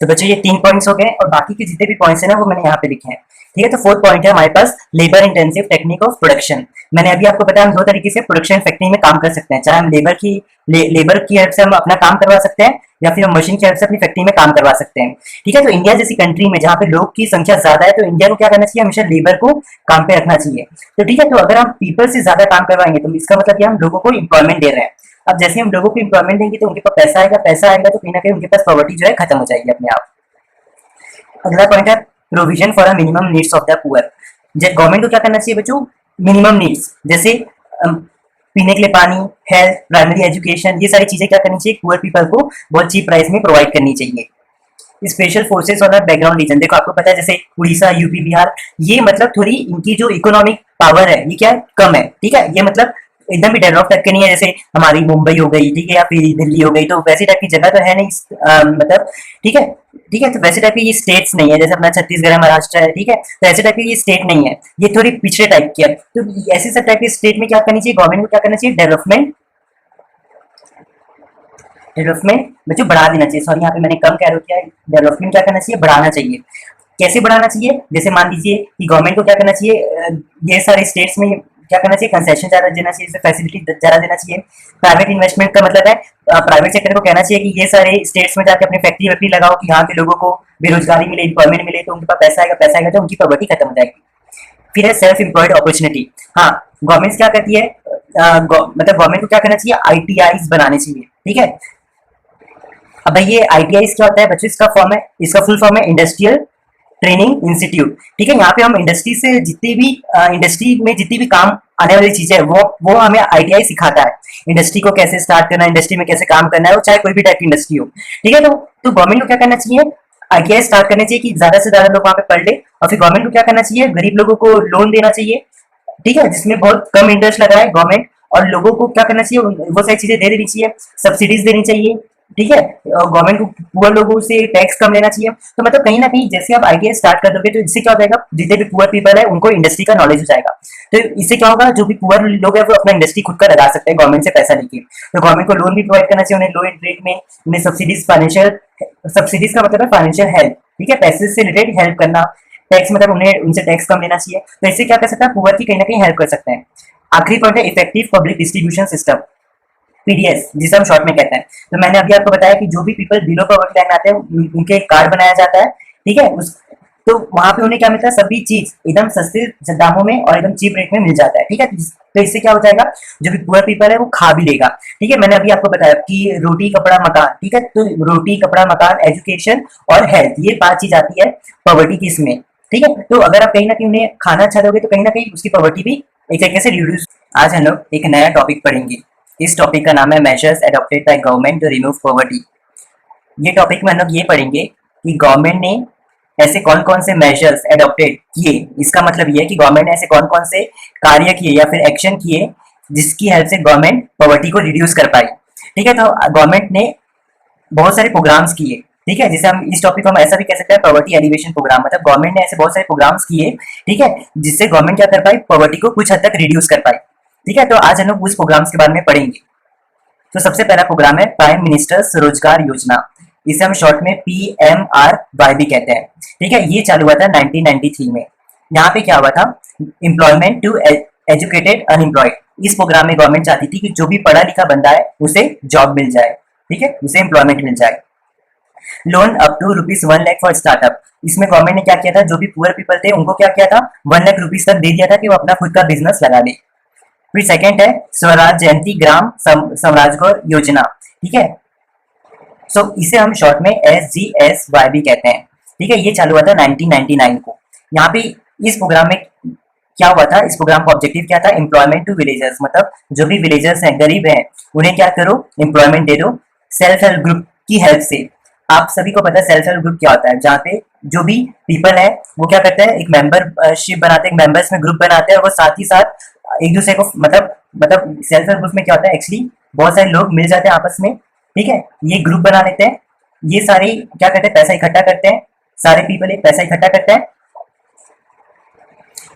S1: तो बच्चों ये 3 पॉइंट्स हो गए, और बाकी के जितने भी पॉइंट्स है ना वो मैंने यहाँ पे लिखे हैं। ठीक है, तो फोर्थ पॉइंट है हमारे पास labour intensive technique of production. मैंने अभी आपको बताया हम दो तरीके से प्रोडक्शन फैक्ट्री में काम कर सकते हैं, चाहे हम लेबर की हेल्प से हम अपना काम करवा सकते हैं, या फिर हम मशीन की हेल्प से अपनी फैक्ट्री में काम करवा सकते हैं। ठीक है, तो इंडिया जैसी कंट्री में जहाँ पे लोग की संख्या ज्यादा है, तो इंडिया को क्या करना चाहिए, हमेशा लेबर को काम पे रखना चाहिए। तो ठीक है, तो अगर हम पीपल से ज्यादा काम करवाएंगे तो इसका मतलब हम लोगों को एम्प्लॉयमेंट दे रहे हैं। अब जैसे हम लोगों को एम्प्लॉयमेंट देंगे तो उनके पास पैसा आएगा तो कहीं ना कहीं उनके पास पॉवर्टी जो है खत्म हो जाएगी अपने आप। अगला पॉइंट है provision for a minimum needs of the poor. Government को क्या करना चाहिए बच्चों, मिनिमम नीड्स, जैसे पीने के लिए पानी, हेल्थ, प्राइमरी एजुकेशन, ये सारी चीजें क्या करनी चाहिए, पुअर पीपल को बहुत चीप प्राइस में प्रोवाइड करनी चाहिए। स्पेशल फोर्सेस और बैकग्राउंड रीजन, देखो आपको पता है जैसे उड़ीसा, यूपी, बिहार, ये मतलब थोड़ी इनकी जो इकोनॉमिक पावर है ये क्या है, कम है। ठीक है, ये मतलब एकदम भी डेवलप टाइप के नहीं है, जैसे हमारी मुंबई हो गई, ठीक है, या फिर दिल्ली हो गई, तो वैसी टाइप की जगह तो है नहीं, मतलब ठीक है, ठीक है, तो वैसे टाइप की ये स्टेट्स नहीं है, जैसे अपना छत्तीसगढ़ है, महाराष्ट्र है, ठीक है, तो ऐसे टाइप की ये स्टेट नहीं है, ये थोड़ी पिछड़े टाइप की है। तो ऐसे सब टाइप की स्टेट में क्या करनी चाहिए, गवर्नमेंट को क्या करना चाहिए, डेवलपमेंट बच्चों बढ़ा देना चाहिए। सॉरी, यहाँ पे मैंने कम कह किया है, डेवलपमेंट क्या करना चाहिए, बढ़ाना चाहिए। कैसे बढ़ाना चाहिए, जैसे मान लीजिए कि गवर्नमेंट को क्या करना चाहिए, ये सारे स्टेट्स में क्या करना चाहिए, कंसेशन ज्यादा देना चाहिए, फैसिलिटी ज्यादा देना चाहिए। प्राइवेट इन्वेस्टमेंट का मतलब है प्राइवेट सेक्टर को कहना चाहिए कि ये सारे स्टेट्स में जाके अपनी फैक्ट्री वैक्ट्री लगाओ कि यहाँ के लोगों को बेरोजगारी मिले, एम्प्लॉयमेंट मिले, तो उनके पास पैसा आएगा तो उनकी पॉवर्टी खत्म हो जाएगी। फिर है सेल्फ एम्प्लॉयड अपॉर्चुनिटी। हाँ, गवर्नमेंट क्या करती है, मतलब गवर्नमेंट को क्या करना चाहिए, आईटीआईज बनाने चाहिए। ठीक है, अब भाई ये आईटीआई क्या होता है बच्चों, इसका फुल फॉर्म है इंडस्ट्रियल ट्रेनिंग इंस्टीट्यूट। ठीक है, यहाँ पे हम इंडस्ट्री से जितनी भी इंडस्ट्री में जितनी भी काम आने वाली चीजें वो हमें आईटीआई सिखाता है। इंडस्ट्री को कैसे स्टार्ट करना है, इंडस्ट्री में कैसे काम करना है, वो चाहे कोई भी टाइप की इंडस्ट्री हो। ठीक है, तो गवर्नमेंट को क्या करना चाहिए, आईटीआई स्टार्ट करना चाहिए कि ज्यादा से ज्यादा लोग वहाँ पे पढ़ ले। और फिर गवर्नमेंट को क्या करना चाहिए, गरीब लोगों को लोन देना चाहिए। ठीक है, जिसमें बहुत कम इंटरेस्ट लगाए गवर्नमेंट, और लोगों को क्या करना चाहिए, वो सारी चीजें दे देनी चाहिए, सब्सिडीज देनी चाहिए। ठीक है, गवर्नमेंट को पुअर लोगों से टैक्स कम लेना चाहिए। तो मतलब कहीं ना कहीं जैसे आप आईटीआई स्टार्ट कर दोगे तो इससे क्या हो जाएगा, जितने भी पुअर पीपल है उनको इंडस्ट्री का नॉलेज हो जाएगा। तो इससे क्या होगा, जो भी पुअर लोग है वो अपना इंडस्ट्री खुद का लगा सकते हैं गवर्नमेंट से पैसा लेके। तो गवर्नमेंट को लोन भी प्रोवाइड करना चाहिए उन्हें, लो इंटरेस्ट में, उन्हें सब्सिडीज, फाइनेंशियल सब्सिडीज का मतलब है फाइनेंशियल हेल्प। ठीक है, पैसे से रिलेटेड हेल्प करना, टैक्स मतलब उन्हें उनसे टैक्स कम लेना चाहिए। तो इससे क्या कर सकता है, पुअर की कहीं ना कहीं हेल्प कर सकते हैं। आखिरी पॉइंट है effective public distribution system, PDS, जिसे हम शॉर्ट में कहते हैं। तो मैंने अभी आपको बताया कि जो भी पीपल बिलो पॉवर्टी लाइन आते हैं उनके कार्ड बनाया जाता है। ठीक है, तो वहां पे उन्हें क्या मिलता है, सभी चीज एकदम सस्ते दामों में और एकदम चीप रेट में मिल जाता है। ठीक है, तो इससे क्या हो जाएगा, जो भी पुअर पीपल है वो खा भी लेगा। ठीक है, मैंने अभी आपको बताया कि रोटी कपड़ा मकान। ठीक है, तो रोटी कपड़ा मकान, एजुकेशन और हेल्थ, ये 5 चीज आती है पॉवर्टी की इसमें। ठीक है, तो अगर आप कहीं ना कहीं उन्हें खाना अच्छा दोगे तो कहीं ना कहीं उसकी पॉवर्टी भी एक तरीके से रिड्यूस। आज हम लोग एक नया टॉपिक पढ़ेंगे। इस टॉपिक का नाम है measures adopted by government to remove poverty. ये टॉपिक में हम लोग ये पढ़ेंगे कि गवर्नमेंट ने ऐसे कौन कौन से मेजर्स एडॉप्टेड किए। इसका मतलब ये है कि गवर्नमेंट ने ऐसे कौन कौन से कार्य किए या फिर एक्शन किए जिसकी हेल्प से गवर्नमेंट पॉवर्टी को रिड्यूस कर पाई। ठीक है, तो गवर्नमेंट ने बहुत सारे प्रोग्राम्स किए। ठीक है, जिसे हम इस टॉपिक को हम ऐसा भी कह सकते हैं पॉवर्टी एलिवेशन प्रोग्राम, मतलब गवर्नमेंट ने ऐसे बहुत सारे प्रोग्राम्स किए। ठीक है, जिससे गवर्नमेंट क्या कर पाई, पॉवर्टी को कुछ हद तक रिड्यूस कर पाई। ठीक है, तो आज हम लोग उस प्रोग्राम्स के बारे में पढ़ेंगे। तो सबसे पहला प्रोग्राम है प्राइम मिनिस्टर स्वरोजगार योजना, इसे हम शॉर्ट में PMRY भी कहते हैं। ठीक है, ये चालू हुआ था 1993 में। यहाँ पे क्या हुआ था, एम्प्लॉयमेंट टू एजुकेटेड अनएम्प्लॉयड। इस प्रोग्राम में गवर्नमेंट चाहती थी कि जो भी पढ़ा लिखा बंदा है उसे जॉब मिल जाए। ठीक है, उसे एम्प्लॉयमेंट मिल जाए। Loan up to ₹1,00,000 for startup. इसमें गवर्नमेंट ने क्या किया था, जो भी पुअर पीपल थे उनको क्या किया था, ₹1,00,000 तक दे दिया था कि वो अपना खुद का बिजनेस लगा ले। फिर सेकंड है स्वराज जयंती ग्राम स्वराजगार योजना। ठीक है, सो इसे हम शॉर्ट में SGSY भी कहते हैं। ठीक है, ये चालू हुआ था 1999 को। यहाँ पे इस प्रोग्राम में क्या हुआ था, इस प्रोग्राम का ऑब्जेक्टिव क्या था, एम्प्लॉयमेंट टू विलेजर्स, मतलब जो भी विलेजर्स हैं, गरीब हैं, उन्हें क्या करो, एम्प्लॉयमेंट दे दो सेल्फ हेल्प ग्रुप की हेल्प से। आप सभी को पता है सेल्फ हेल्प ग्रुप क्या होता है, जहाँ पे जो भी पीपल है वो क्या करते हैं, एक मेंबरशिप बनाते हैं, मेंबर्स में ग्रुप बनाते हैं, और वो साथ ही साथ एक दूसरे को मतलब सेल्फ हेल्प ग्रुप में क्या होता है, एक्चुअली बहुत सारे लोग मिल जाते हैं आपस में। ठीक है, ये ग्रुप बना लेते हैं, ये सारे क्या करते हैं, पैसा इकट्ठा करते हैं, सारे पीपल एक पैसा इकट्ठा करते हैं,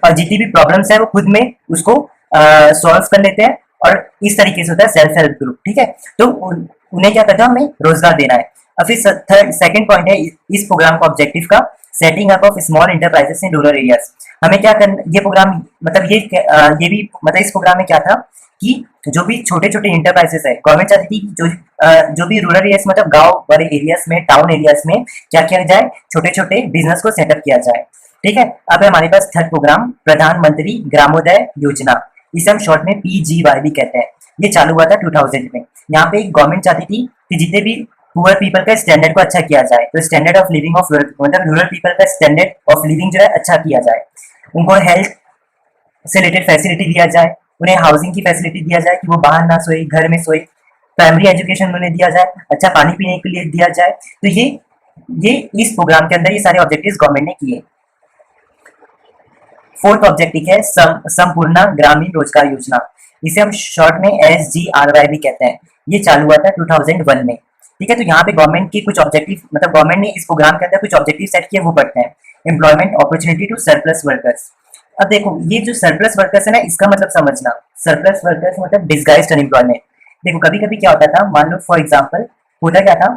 S1: और जितनी भी प्रॉब्लम्स है वो खुद में उसको सॉल्व कर लेते हैं, और इस तरीके से होता है सेल्फ हेल्प ग्रुप। ठीक है, तो उन्हें क्या करना है, हमें रोजगार देना है। और फिर सेकंड पॉइंट है इस प्रोग्राम का ऑब्जेक्टिव का, setting up of small enterprises in rural areas. हमें क्या करना, ये प्रोग्राम मतलब ये भी मतलब इस प्रोग्राम में क्या था कि जो भी छोटे छोटे इंटरप्राइजेस है, गवर्नमेंट चाहती थी जो भी रूरल एरियाज मतलब गांव वाले एरियाज में, टाउन एरियाज में क्या किया जाए, छोटे छोटे बिजनेस को सेटअप किया जाए। ठीक है, अब हमारे पास थर्ड प्रोग्राम प्रधानमंत्री ग्रामोदय योजना, इसे हम शॉर्ट में PGY भी कहते हैं। ये चालू हुआ था 2000 में। यहाँ पे गवर्नमेंट चाहती थी कि जितने भी पुअर पीपल का स्टैंडर्ड को अच्छा किया जाए, तो स्टैंडर्ड ऑफ लिविंग ऑफ मतलब रूरल पीपल का स्टैंडर्ड ऑफ लिविंग जो है अच्छा किया जाए, उनको हेल्थ से रिलेटेड फैसिलिटी दिया जाए, उन्हें हाउसिंग की फैसिलिटी दिया जाए कि वो बाहर ना सोए, घर में सोए, प्राइमरी एजुकेशन उन्हें दिया जाए, अच्छा पानी पीने के लिए दिया जाए। तो ये इस प्रोग्राम के अंदर ये सारे ऑब्जेक्टिव्स गवर्नमेंट ने किए। फोर्थ ऑब्जेक्टिव है संपूर्ण ग्रामीण रोजगार योजना, इसे हम शॉर्ट में SGRY भी कहते हैं। ये चालू हुआ था 2001 में। ठीक है, तो यहाँ पे गवर्नमेंट की कुछ ऑब्जेक्टिव मतलब गवर्नमेंट ने इस प्रोग्राम के अंदर कुछ ऑब्जेक्टिव सेट किए, वो पढ़ते हैं। Employment opportunity to surplus workers. अब देखो ये जो सरप्लस वर्कर्स है ना, इसका मतलब समझना, सरप्लस वर्कर्स मतलब डिस्गाइज्ड अनएम्प्लॉयमेंट। देखो कभी कभी क्या होता था, मान लो फॉर एग्जाम्पल होता क्या था,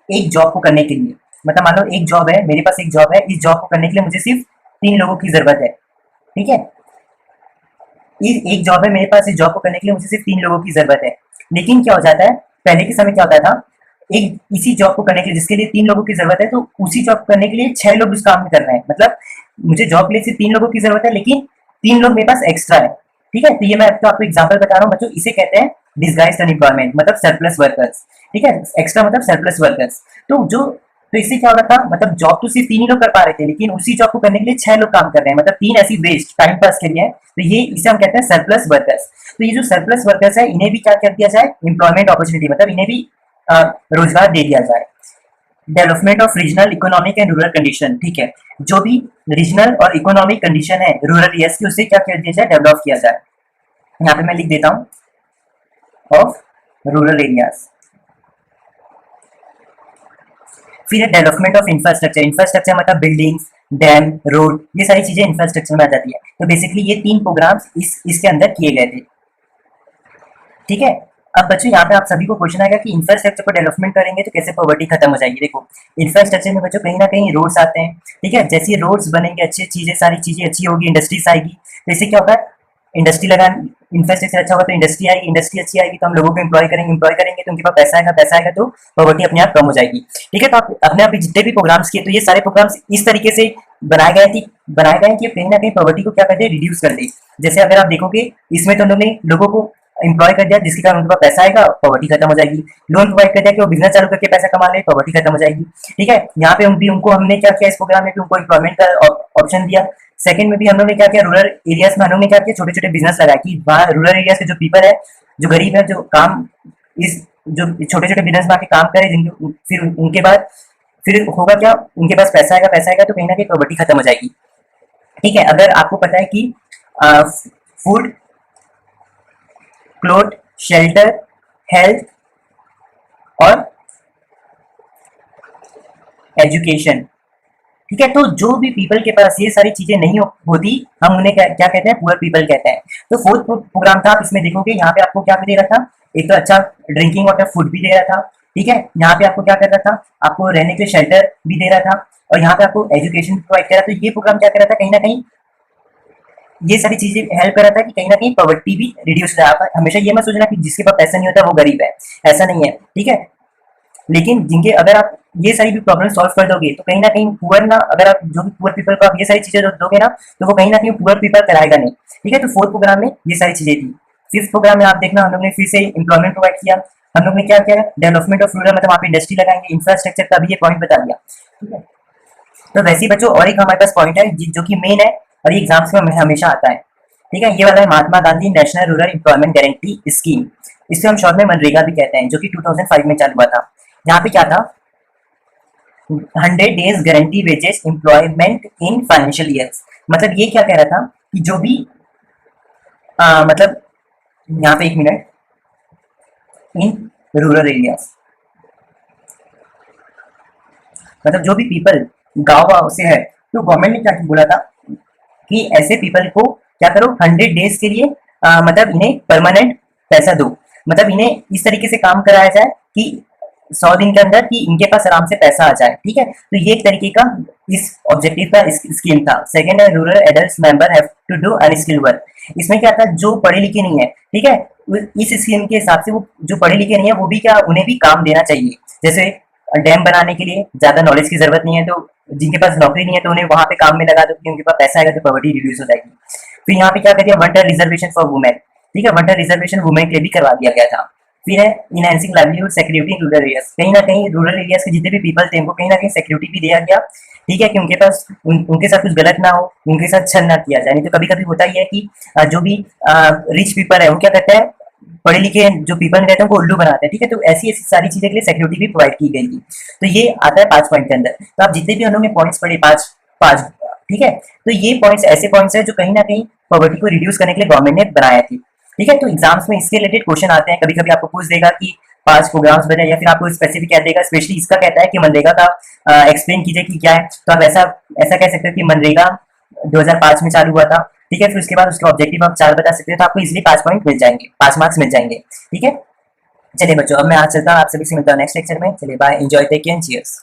S1: एक जॉब को करने के लिए, मतलब मान लो एक जॉब है, मेरे पास एक जॉब है, इस जॉब को करने के लिए मुझे सिर्फ 3 लोगों की जरूरत है। ठीक है, एक जॉब है मेरे पास, इस जॉब को करने के लिए मुझे सिर्फ 3 लोगों की जरूरत है। लेकिन क्या हो जाता है, पहले के समय क्या होता था, एक इसी जॉब को करने के लिए जिसके लिए 3 लोगों की जरूरत है, तो उसी जॉब करने के लिए 6 लोग उस काम में कर रहे हैं। मतलब मुझे जॉब के लिए सिर्फ 3 लोगों की जरूरत है, लेकिन 3 लोग मेरे पास एक्स्ट्रा है। ठीक है, तो ये मैं आपको एग्जाम्पल बता रहा हूँ बच्चों, इसे कहते हैं डिसगाइज्ड अनएम्प्लॉयमेंट, मतलब सरप्लस वर्कर्स। ठीक है, एक्स्ट्रा मतलब सरप्लस वर्कर्स। तो इससे क्या हो रहा था, मतलब जॉब तो सिर्फ 3 ही लोग कर पा रहे थे, लेकिन उसी जॉब को करने के लिए 6 लोग काम कर रहे हैं, मतलब 3 ऐसी वेस्ट टाइम पास के लिए है। तो ये इसे हम कहते हैं सरप्लस वर्कर्स। तो ये जो सरप्लस वर्कर्स है, इन्हें भी क्या कर दिया जाए, एम्प्लॉयमेंट अपॉर्चुनिटी, मतलब इन्हें भी रोजगार दे दिया जाए। Development of regional economic and rural condition. ठीक है, जो भी रीजनल और इकोनॉमिक कंडीशन है रूरल एरियाज की, उसे क्या कर दिया जाए, डेवलप किया जाए। यहाँ पे मैं लिख देता हूँ ऑफ रूरल एरियाज। फिर डेवलपमेंट ऑफ इंफ्रास्ट्रक्चर। इंफ्रास्ट्रक्चर मतलब बिल्डिंग्स, डैम, रोड, ये सारी चीजें इंफ्रास्ट्रक्चर में आ जाती है। तो बेसिकली ये 3 प्रोग्राम्स इसके अंदर किए गए थे। ठीक है, अब बच्चों यहाँ पे आप सभी को क्वेश्चन आएगा कि इंफ्रास्ट्रक्चर को डेवलपमेंट करेंगे तो कैसे पॉवर्टी खत्म हो जाएगी। देखो, इंफ्रास्ट्रक्चर में बच्चों कहीं ना कहीं रोड्स आते हैं। ठीक है, जैसे रोड्स बनेंगे, अच्छी चीजें, सारी चीजें अच्छी होगी, इंडस्ट्रीज आएगी, तो इससे क्या होगा, इंडस्ट्री लगा, इंफ्रास्ट्रक्चर अच्छा होगा तो इंडस्ट्री आएगी, इंडस्ट्री अच्छी आएगी तो हम लोगों को एम्प्लॉय करेंगे तो उनके पास पैसा आएगा तो पॉवर्टी अपने आप कम हो जाएगी। ठीक है, तो आप अपने आप जितने भी प्रोग्राम्स किए, तो ये सारे प्रोग्राम्स इस तरीके से बनाए गए कि कहीं ना कहीं पॉवर्टी को क्या कर दे, रिड्यूस कर दे। जैसे अगर आप देखोगे, इसमें तो उन्होंने लोगों को एम्प्लॉय कर दिया, जिसके कारण उनके पास पैसा आएगा, पॉवर्टी खत्म हो जाएगी। लोन प्रोवाइड कर दिया कि वो बिजनेस चालू करके पैसा कमा ले, पॉवर्टी खत्म हो जाएगी। ठीक है, यहाँ पे उनको हमने क्या किया, इस प्रोग्राम में भी उनको एम्प्लॉयमेंट का ऑप्शन दिया। सेकंड में भी हम लोग ने क्या किया, रूरल एरियाज में हम लोग ने क्या किया, छोटे छोटे बिजनेस लगाए कि वहाँ रूरल एरियाज के जो पीपल है, जो गरीब है, जो काम इस जो छोटे छोटे बिजनेस में आके काम करे, जिनके फिर उनके बाद फिर होगा क्या, उनके पास पैसा आएगा तो कहीं ना कहीं पॉवर्टी खत्म हो जाएगी। ठीक है, अगर आपको पता है कि फूड, क्लोथ, शेल्टर, हेल्थ और एजुकेशन। ठीक है, तो जो भी पीपल के पास ये सारी चीजें नहीं होती, हम उन्हें क्या कहते हैं, पुअर पीपल कहते हैं। तो फोर्थ प्रोग्राम था, आप इसमें देखोगे यहाँ पे आपको क्या दे रहा था, एक तो अच्छा ड्रिंकिंग वाटर, फूड भी दे रहा था। ठीक है, यहाँ पे आपको क्या कर रहा था, आपको रहने के लिए शेल्टर भी दे रहा था, और यहाँ पे आपको एजुकेशन प्रोवाइड कर रहा था। तो ये प्रोग्राम क्या कर रहा था, कहीं ना कहीं ये सारी चीजें हेल्प कर रहा था कि कहीं ना कहीं पॉवर्टी भी रिड्यूस हो रहा है। हमेशा ये मत सोचना कि जिसके पास पैसा नहीं होता वो गरीब है, ऐसा नहीं है। ठीक है, लेकिन जिनके, अगर आप ये सारी भी प्रॉब्लम सॉल्व कर दोगे तो कहीं ना कहीं पुअर ना, अगर आप जो भी पुअर पीपल को आप ये सारी चीजें दोगे ना, तो वो कहीं ना कहीं पुअर पीपल कराएगा नहीं। ठीक है, तो फोर्थ प्रोग्राम में ये सारी चीजें थी। फिफ्थ प्रोग्राम में आप देखना, हम लोग ने फिर से एम्प्लॉयमेंट प्रोवाइड किया। हम लोग ने क्या किया, डेवलपमेंट ऑफ रूरल, मतलब वहाँ पे इंडस्ट्री लगाएंगे, इंफ्रास्ट्रक्चर का भी ये पॉइंट बता दिया। ठीक है, तो वैसे ही बच्चों और एक हमारे पास पॉइंट है जो कि मेन है और ये एग्जाम्स में हमेशा आता है। ठीक है, ये वाला है Mahatma Gandhi national rural employment guarantee scheme. इसे हम शॉर्ट में मनरेगा भी कहते हैं, जो कि 2005 में चालू हुआ था। यहाँ पे क्या था, 100 days guarantee wages employment in financial years. मतलब ये क्या कह रहा था कि जो भी मतलब यहाँ पे एक मिनट, इन रूरल एरियाज, मतलब जो भी पीपल गाँव से है, तो गवर्नमेंट ने क्या बोला था कि ऐसे पीपल को क्या करो, 100 डेज के लिए मतलब इन्हें परमानेंट पैसा दो, मतलब इन्हें इस तरीके से काम कराया जाए कि 100 दिन के अंदर कि इनके पास आराम से पैसा आ जाए। ठीक है, तो ये एक तरीके का इस ऑब्जेक्टिव का स्कीम था। सेकंड है, rural adult member have to do unskilled work. इसमें क्या था, जो पढ़े लिखे नहीं है, ठीक है, इस स्कीम के हिसाब से वो जो पढ़े लिखे नहीं है, वो भी क्या, उन्हें भी काम देना चाहिए। जैसे डैम बनाने के लिए ज्यादा नॉलेज की जरूरत नहीं है, तो जिनके पास नौकरी नहीं है तो उन्हें वहां पे काम में लगा दो, क्योंकि उनके पास पैसा आएगा तो पॉवर्टी रिड्यूस हो जाएगी। फिर यहाँ पे क्या कर दिया, one time reservation for women. ठीक है, वन टाइम रिजर्वेशन वुमेन के लिए भी करवा दिया गया था। फिर है enhancing livelihood security in rural areas. कहीं ना कहीं रूरल एरियाज के जितने भी पीपल थे, उनको कहीं ना कहीं सिक्योरिटी भी दिया गया। ठीक है, कि उनके पास उनके साथ कुछ गलत ना हो, उनके साथ छल ना किया जाए। नहीं तो कभी कभी होता ही है कि जो भी रिच पीपल है वो क्या करते हैं, पढ़े लिखे जो पीपल रहते हैं उनको उल्लू बनाते हैं। ठीक है, तो ऐसी ऐसी सारी चीजें के लिए सिक्योरिटी भी प्रोवाइड की गई थी। तो ये आता है 5 पॉइंट के अंदर। तो आप जितने भी हम लोग ने पॉइंट्स पढ़े, पांच पांच, ठीक है, तो ये पॉइंट्स ऐसे पॉइंट्स है जो कहीं ना कहीं पॉवर्टी को रिड्यूस करने के लिए गवर्नमेंट ने बनाया थी। ठीक है, तो एग्जाम्स में इसके रिलेटेड क्वेश्चन आते हैं। कभी कभी आपको पूछ देगा कि 5 प्रोग्राम्स बने, या फिर आपको स्पेसिफिक कह देगा, स्पेशली इसका कहता है कि मनरेगा का एक्सप्लेन कीजिए कि क्या है। तो आप ऐसा ऐसा कह सकते हो कि मनरेगा 2005 में चालू हुआ था। ठीक है, फिर उसके बाद उसके ऑब्जेक्टिव आप 4 बता सकते हो, तो आपको इजिली 5 पॉइंट मिल जाएंगे, 5 मार्क्स मिल जाएंगे। ठीक है, चलिए बच्चों, अब मैं आज चलता हूँ, आप सभी से मिलता हूँ नेक्स्ट लेक्चर में। चलिए bye, enjoy, take care, cheers.